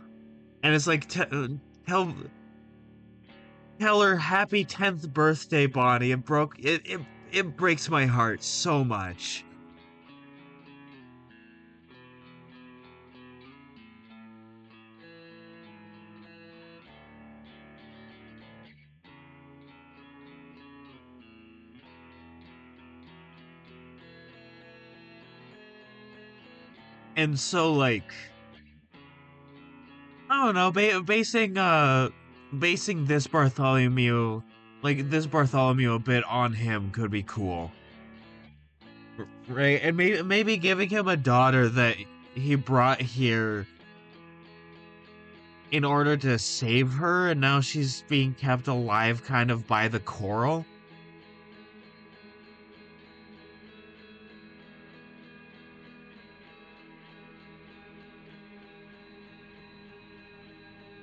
and it's like tell tell her happy 10th birthday, Bonnie. It breaks my heart so much. And so, like, I don't know, basing this Bartholomew, like, this Bartholomew a bit on him could be cool. Right? And maybe giving him a daughter that he brought here in order to save her, and now she's being kept alive kind of by the coral.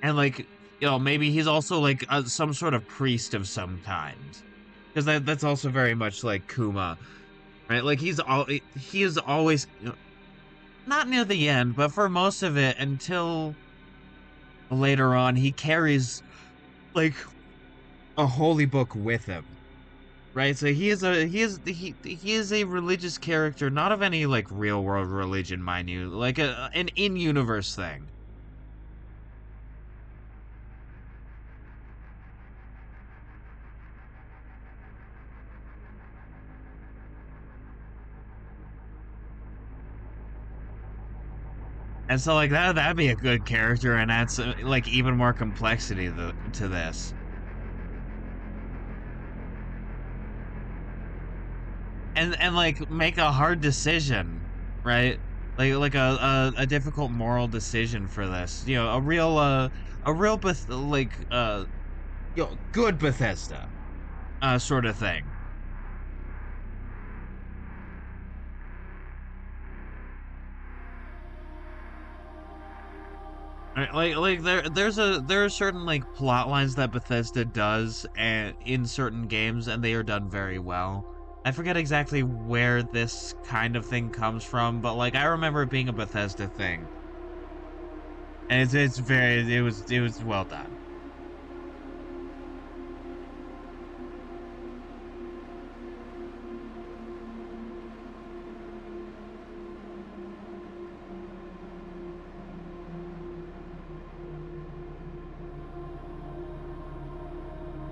And, like, maybe he's also like some sort of priest of some kind, because that's also very much like Kuma, right? Like, he is always, not near the end, but for most of it until later on, he carries like a holy book with him, right? So he is a religious character, not of any like real world religion, mind you, like an in universe thing. And so, like, that'd be a good character, and adds like even more complexity to this. And like make a hard decision, right? Like a difficult moral decision for this. A real good Bethesda sort of thing. Right, like there are certain like plot lines that Bethesda does and in certain games, and they are done very well. I forget exactly where this kind of thing comes from, but like I remember it being a Bethesda thing, and it was well done.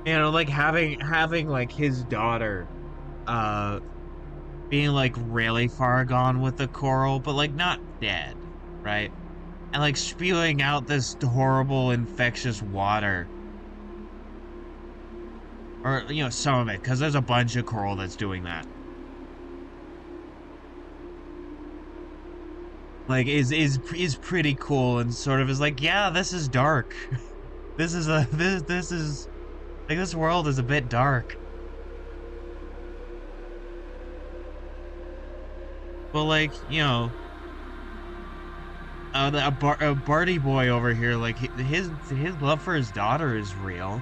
Like having like his daughter, uh, being like really far gone with the coral, but like not dead, right? And like spewing out this horrible infectious water, or some of it, because there's a bunch of coral that's doing that. Like is pretty cool, and sort of is like, yeah, this is dark. This is like, this world is a bit dark. But like, a Barty boy over here, like his love for his daughter is real,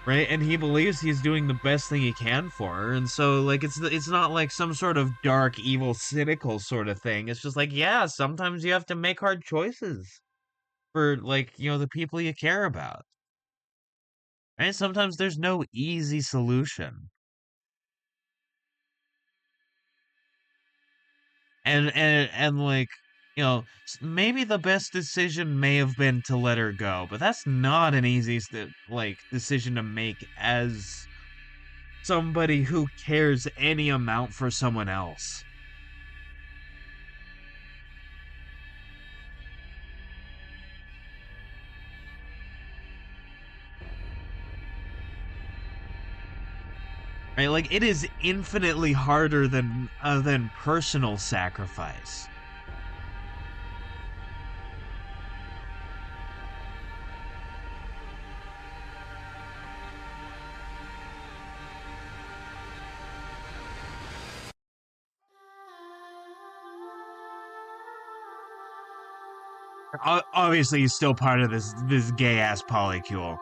right? And he believes he's doing the best thing he can for her, and so like it's not like some sort of dark, evil, cynical sort of thing. It's just like, yeah, sometimes you have to make hard choices for, like, the people you care about, right? Sometimes there's no easy solution. And like, maybe the best decision may have been to let her go, but that's not an easy like decision to make as somebody who cares any amount for someone else. Right? Like, it is infinitely harder than personal sacrifice. Obviously, he's still part of this gay ass polycule.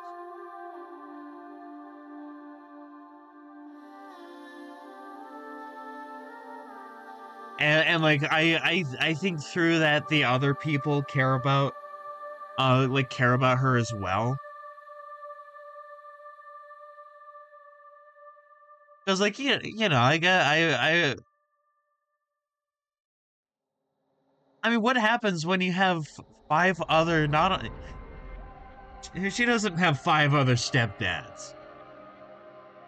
And like I think through that the other people care about her as well. Because, like, I mean, what happens when you have five other not? She doesn't have five other stepdads.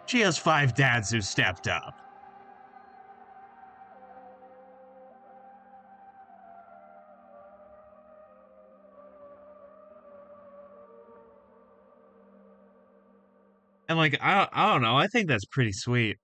She has five dads who stepped up. And like, I don't know, I think that's pretty sweet.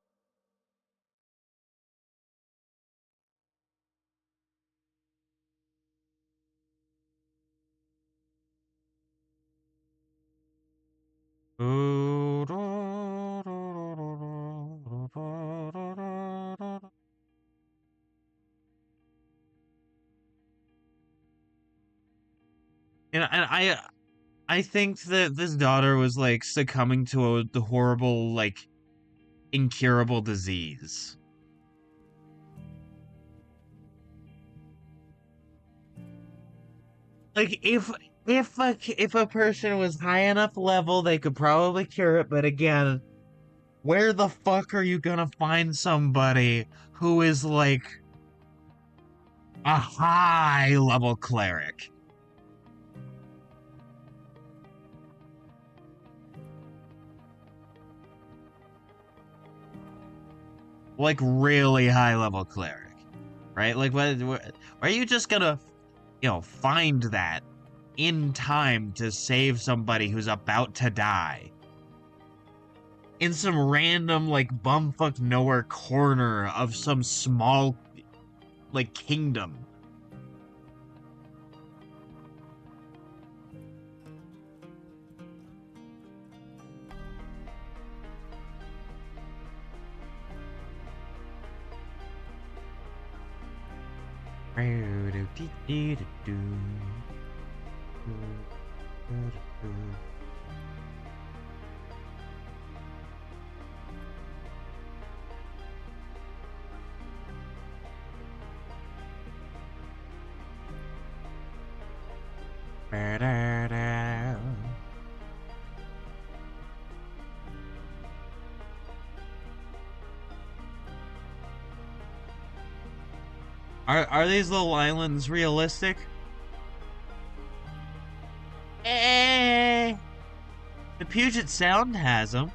And I think that this daughter was like succumbing to the horrible, like, incurable disease. Like, if a person was high enough level, they could probably cure it. But again, where the fuck are you gonna find somebody who is like a high level cleric? Like really high level cleric, right? Like, what are you just gonna, find that in time to save somebody who's about to die in some random, like, bumfuck nowhere corner of some small, like, kingdom? Are these little islands realistic? Eh, the Puget Sound has them.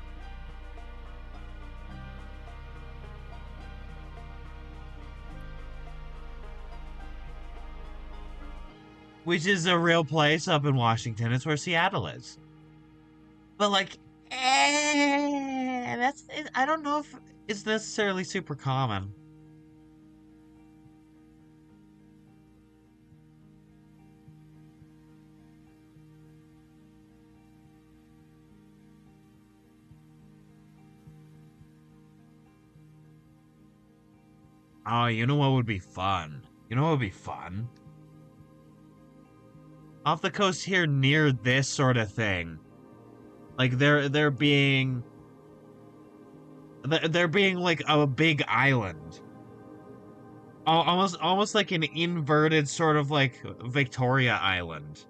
Which is a real place up in Washington. It's where Seattle is. But like, I don't know if it's necessarily super common. Oh, you know what would be fun? You know what would be fun? Off the coast here near this sort of thing. Like there being like a big island. Almost like an inverted sort of like Victoria Island.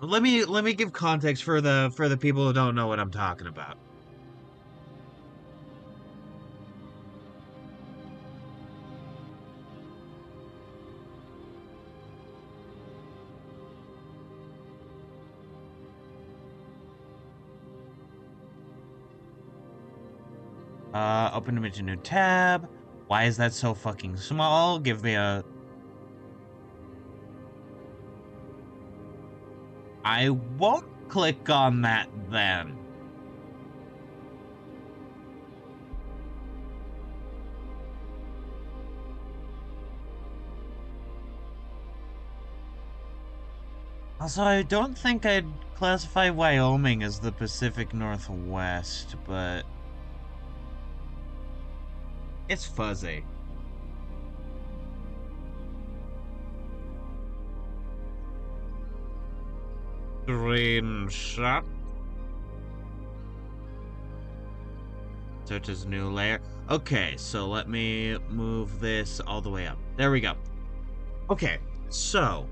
Let me give context for the people who don't know what I'm talking about. Open image a new tab. Why is that so fucking small? Give me a... I won't click on that then. Also, I don't think I'd classify Wyoming as the Pacific Northwest, but it's fuzzy. Screenshot. Search as new layer. Okay, so let me move this all the way up. There we go. Okay, so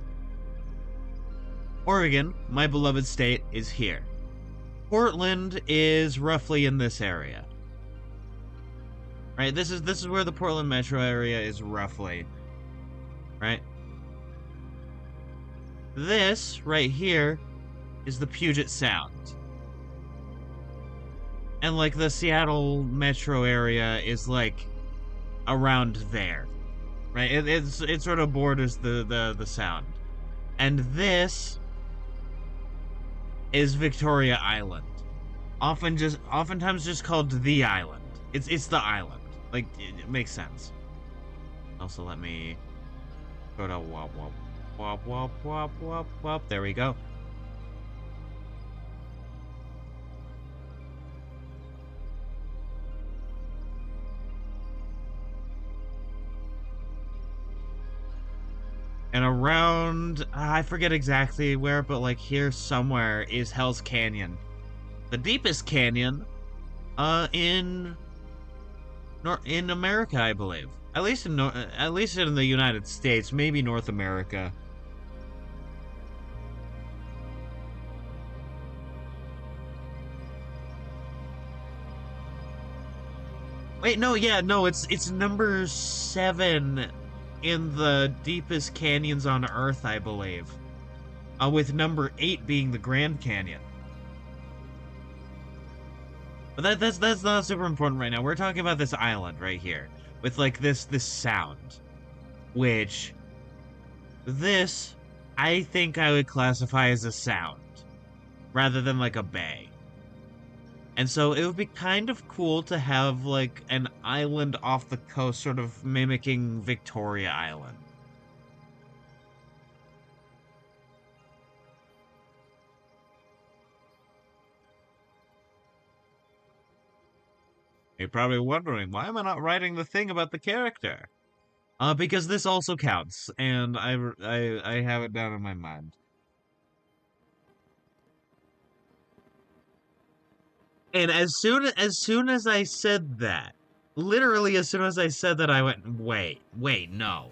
Oregon, my beloved state, is here. Portland is roughly in this area. Right? This is where the Portland metro area is roughly. Right? This right here is the Puget Sound. And like the Seattle metro area is like around there, right? It sort of borders the Sound. And this is Victoria Island. Oftentimes just called the island. It's the island. Like it makes sense. Also, let me go to wop wop wop wop wop wop wop. There we go. And around, I forget exactly where, but like here somewhere is Hell's Canyon, the deepest canyon, in America, I believe. At least in the United States, maybe North America. Wait, no, yeah, no, it's number 7 in the deepest canyons on Earth, I believe. With number 8 being the Grand Canyon. But that's not super important right now. We're talking about this island right here with like this sound, which this I think I would classify as a sound rather than like a bay. And so it would be kind of cool to have like an island off the coast sort of mimicking Victoria Island. You're probably wondering, why am I not writing the thing about the character? Because this also counts, and I have it down in my mind. And as soon as I said that, literally as soon as I said that, I went, wait, no.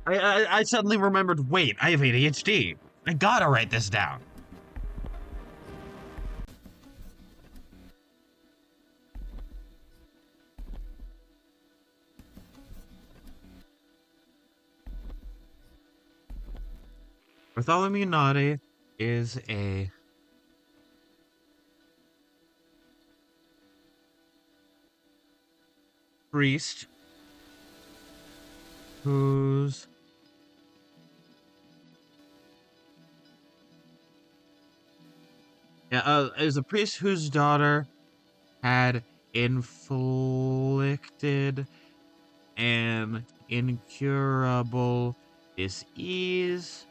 I suddenly remembered, wait, I have ADHD. I gotta write this down. Bartholomew Naughty is a priest whose is a priest whose daughter had inflicted an incurable disease.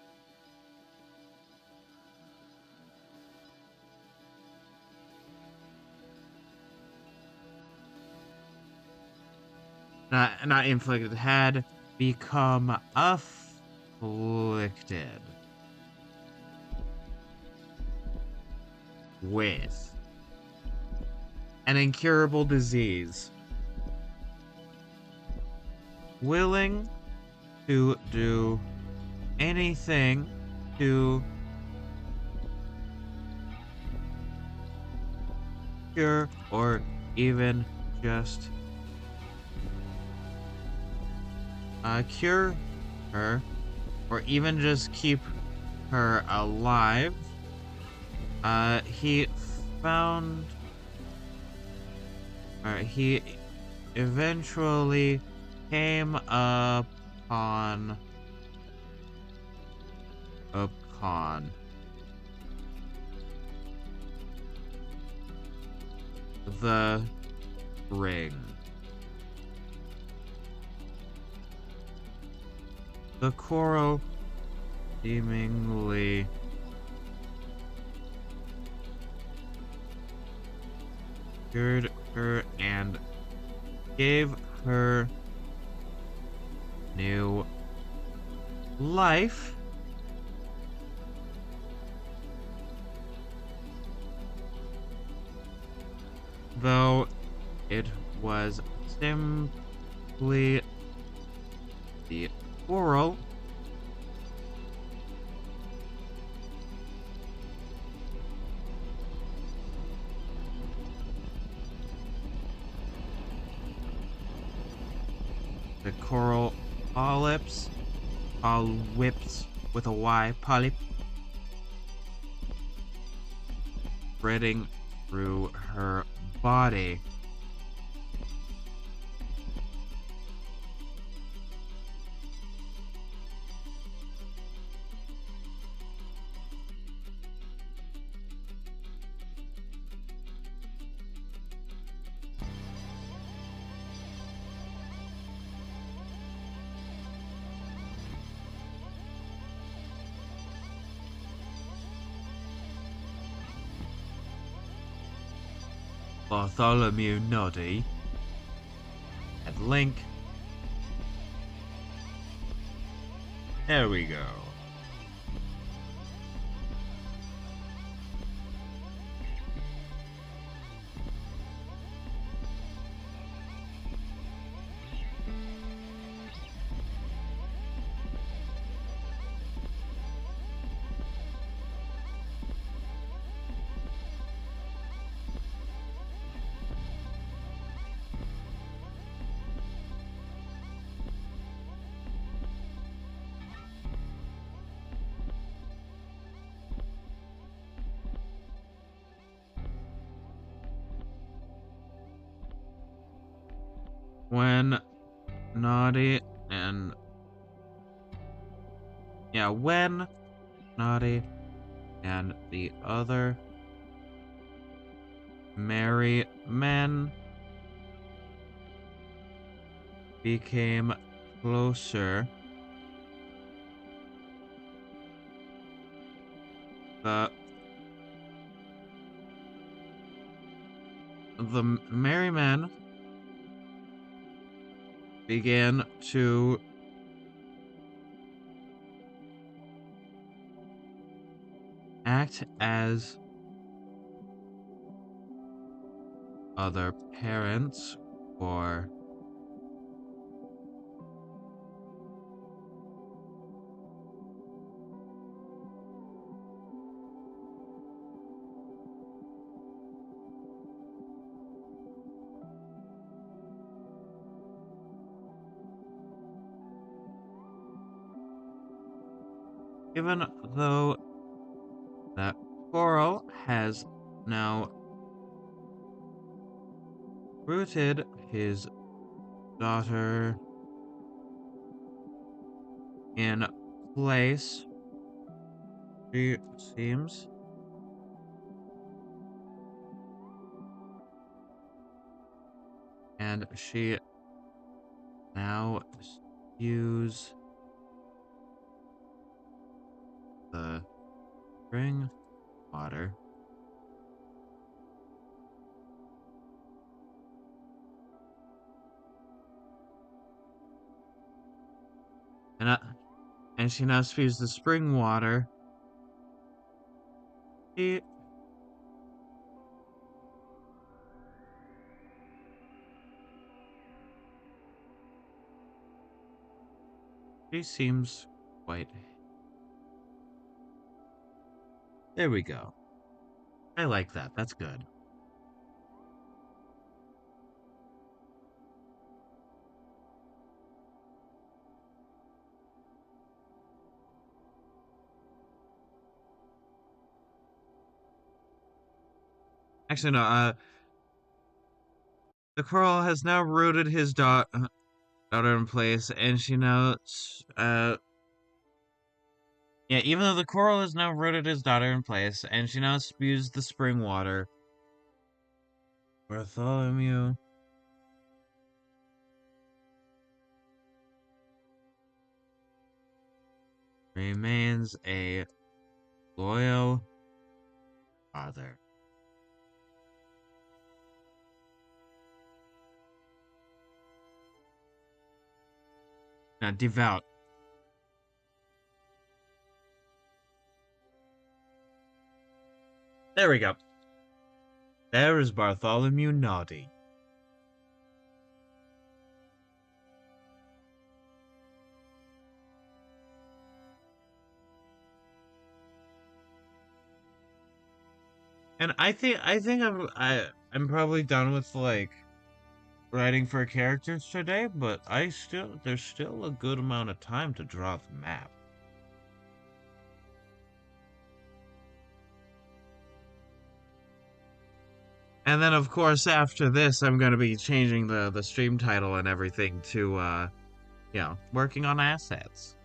Not inflicted, had become afflicted with an incurable disease, willing to do anything to cure or even just cure her, or even just keep her alive. He eventually came upon the ring. The coral seemingly cured her and gave her new life. Though it was simply the coral. The coral Polyps. Polyps with a Y. Polyp. Spreading through her body. Bartholomew Noddy. Add link. There we go. When Naughty and when Naughty and the other merry men became closer, the merry men began to act as other parents or even though that Coral has now rooted his daughter in place, she seems, and she now spews the spring water. And she now spews the spring water. She seems quite. There we go. I like that. That's good. Actually, no. The Coral has now rooted his daughter in place, and she now, even though the Coral has now rooted his daughter in place, and she now spews the spring water, Bartholomew remains a loyal father. Now, devout. There we go. There is Bartholomew Naughty. And I think I'm probably done with like writing for characters today, but there's still a good amount of time to draw the map. And then of course after this I'm gonna be changing the stream title and everything to working on assets.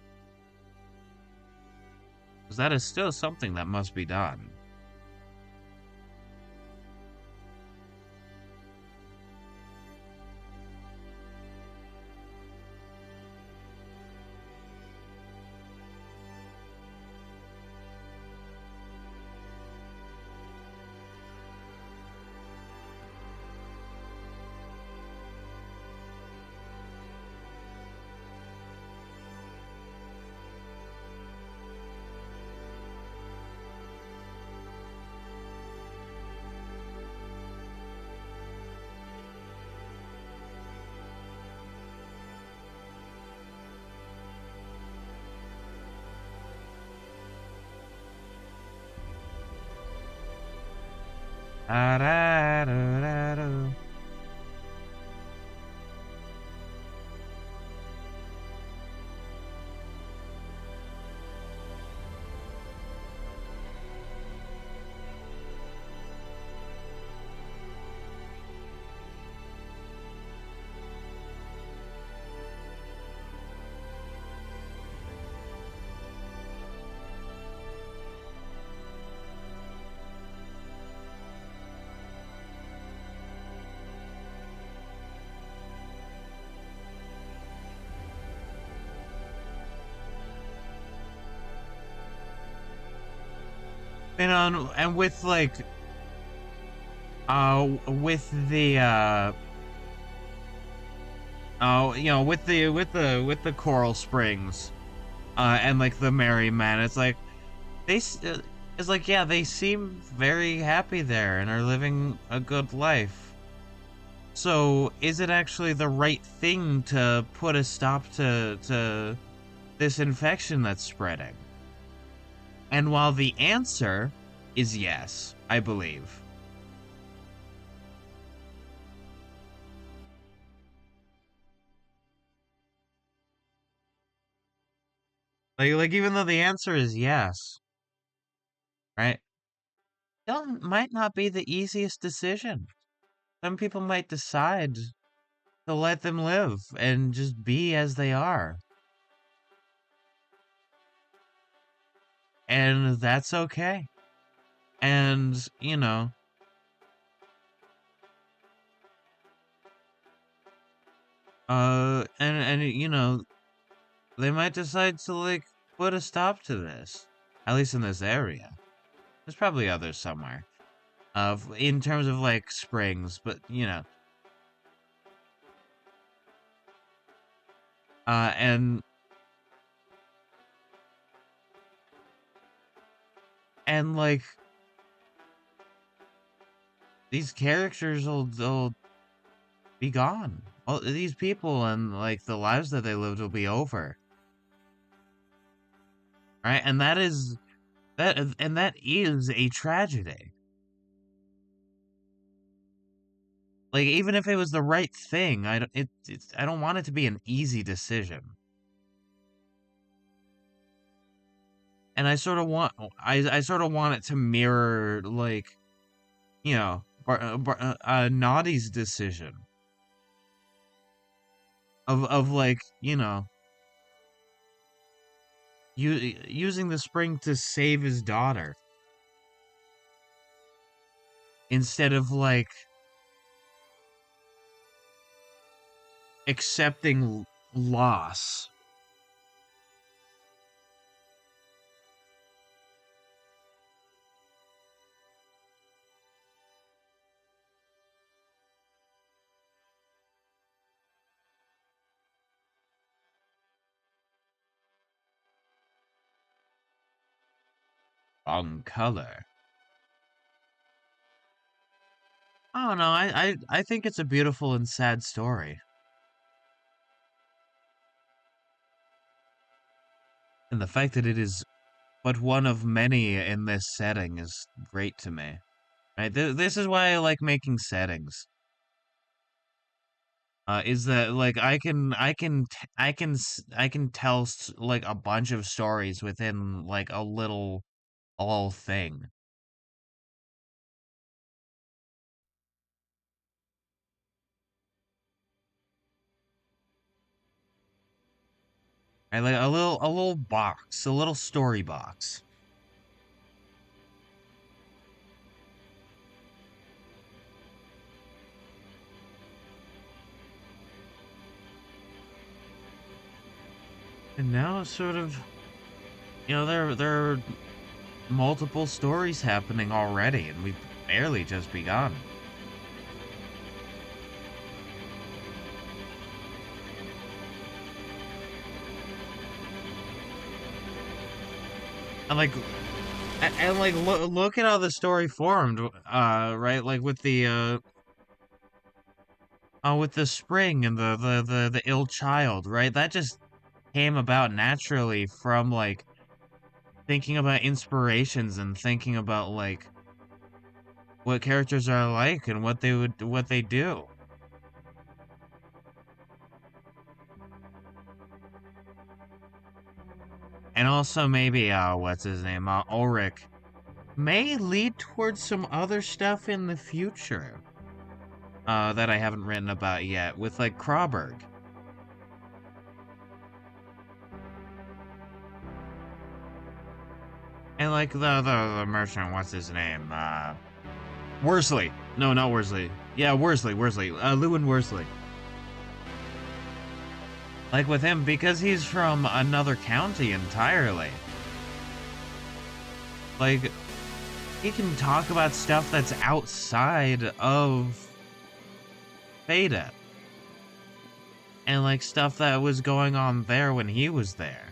Because that is still something that must be done. And with like with the with the Coral Springs and like the Merry Men, it's like it's like, yeah, they seem very happy there and are living a good life. So is it actually the right thing to put a stop to this infection that's spreading? And while the answer is yes, I believe. Like even though the answer is yes, right? It might not be the easiest decision. Some people might decide to let them live and just be as they are. And that's okay. And, and they might decide to like put a stop to this. At least in this area. There's probably others somewhere. In terms of like springs, but and like these characters will be gone. All these people and like the lives that they lived will be over. Right? And that is a tragedy. Like even if it was the right thing, I don't want it to be an easy decision. And I sort of want it to mirror like Naughty's decision of like using the spring to save his daughter instead of like accepting loss. Wrong color. I don't know. I think it's a beautiful and sad story. And the fact that it is but one of many in this setting is great to me. Right? This is why I like making settings. is that like I can tell like a bunch of stories within like a little thing. I like a little box, a little story box. And now it's sort of, you know, there are multiple stories happening already, and we've barely just begun. And like, and like, look at how the story formed, right? Like with the spring and the ill child, right? That just came about naturally from like thinking about inspirations and thinking about like what characters are like and what they do. And also maybe what's his name? Ulrich may lead towards some other stuff in the future. That I haven't written about yet with like Krauberg. And like the merchant, what's his name? Worsley. No, not Worsley. Yeah, Worsley. Lewin Worsley. Like with him, because he's from another county entirely. Like, he can talk about stuff that's outside of Fada. And like stuff that was going on there when he was there.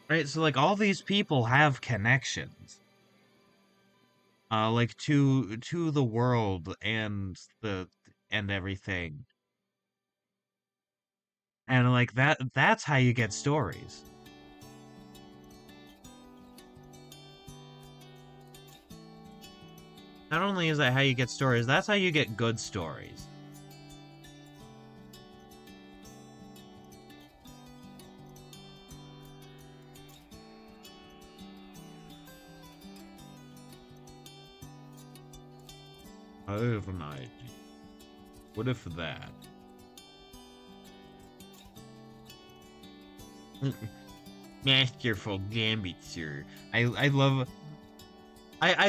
Right, so like all these people have connections. Like to the world and everything. And like that's how you get stories. Not only is that how you get stories, that's how you get good stories. I have an idea. What if that? Masterful gambit, sir. I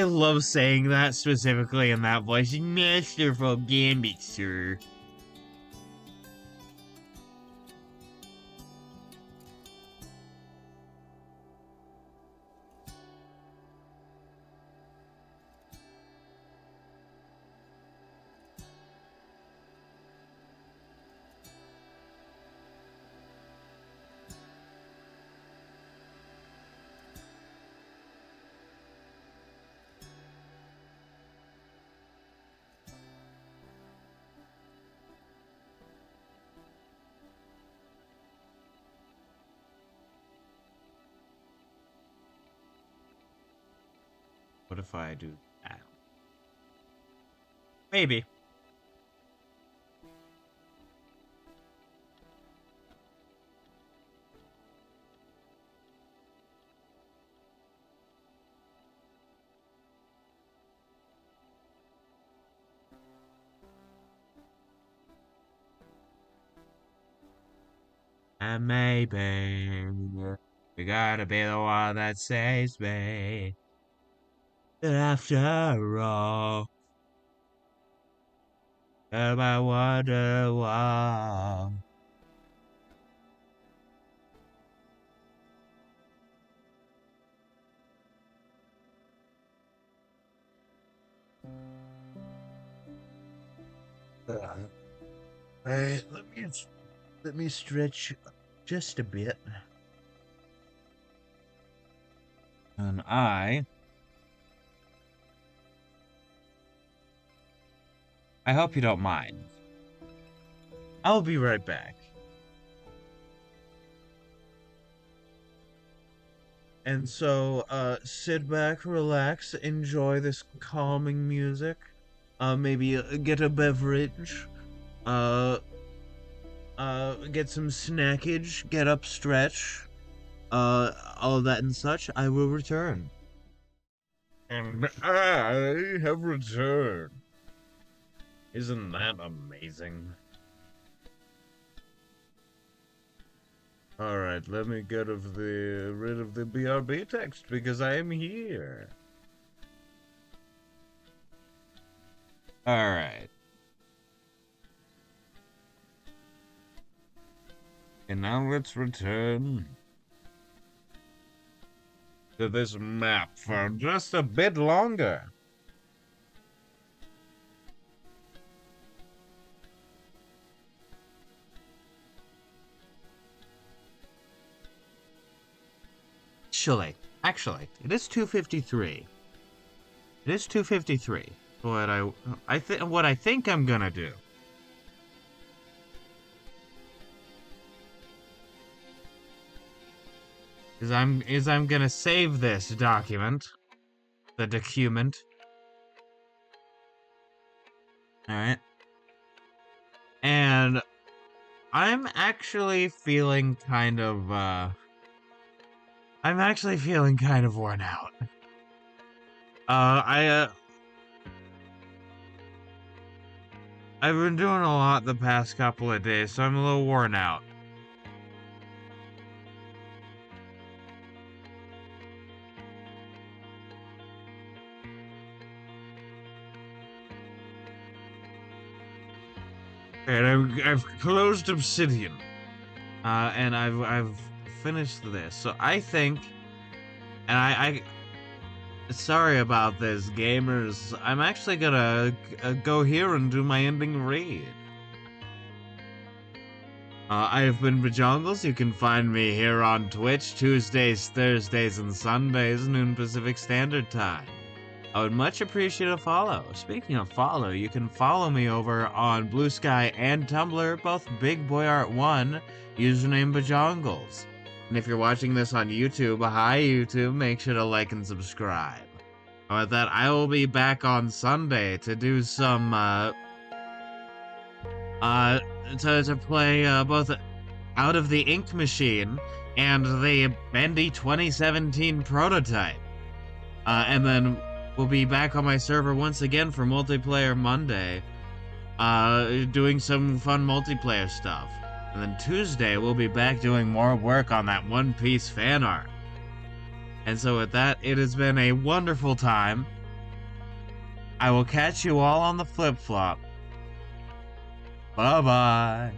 love saying that specifically in that voice. Masterful gambit, sir. What if I do that? Maybe. And maybe you gotta be the one that saves me. But after all, am I wonder why? Alright, let me stretch just a bit. And I hope you don't mind. I'll be right back. And so, sit back, relax, enjoy this calming music. Maybe get a beverage. Uh, get some snackage, get up, stretch. All of that and such. I will return. And I have returned. Isn't that amazing? Alright, let me get rid of the BRB text because I am here. Alright. And now let's return to this map for just a bit longer. Actually, it is 2:53. It is 2:53. What I think I'm gonna do is I'm gonna save this document, the document. All right, and I'm actually feeling kind of worn out. I've been doing a lot the past couple of days, so I'm a little worn out. And I've closed Obsidian, and I've finished this. So I think, and I sorry about this, gamers. I'm actually gonna go here and do my ending read. I have been Bajongles. You can find me here on Twitch Tuesdays, Thursdays, and Sundays, noon Pacific Standard Time. I would much appreciate a follow. Speaking of follow, you can follow me over on Bluesky and Tumblr, both Big Boy Art 1, username Bajongles. And if you're watching this on YouTube, hi YouTube, make sure to like and subscribe. And with that, I will be back on Sunday to do some, to play, both Out of the Ink Machine and the Bendy 2017 prototype. And then we'll be back on my server once again for Multiplayer Monday, doing some fun multiplayer stuff. And then Tuesday, we'll be back doing more work on that One Piece fan art. And so with that, it has been a wonderful time. I will catch you all on the flip-flop. Bye-bye.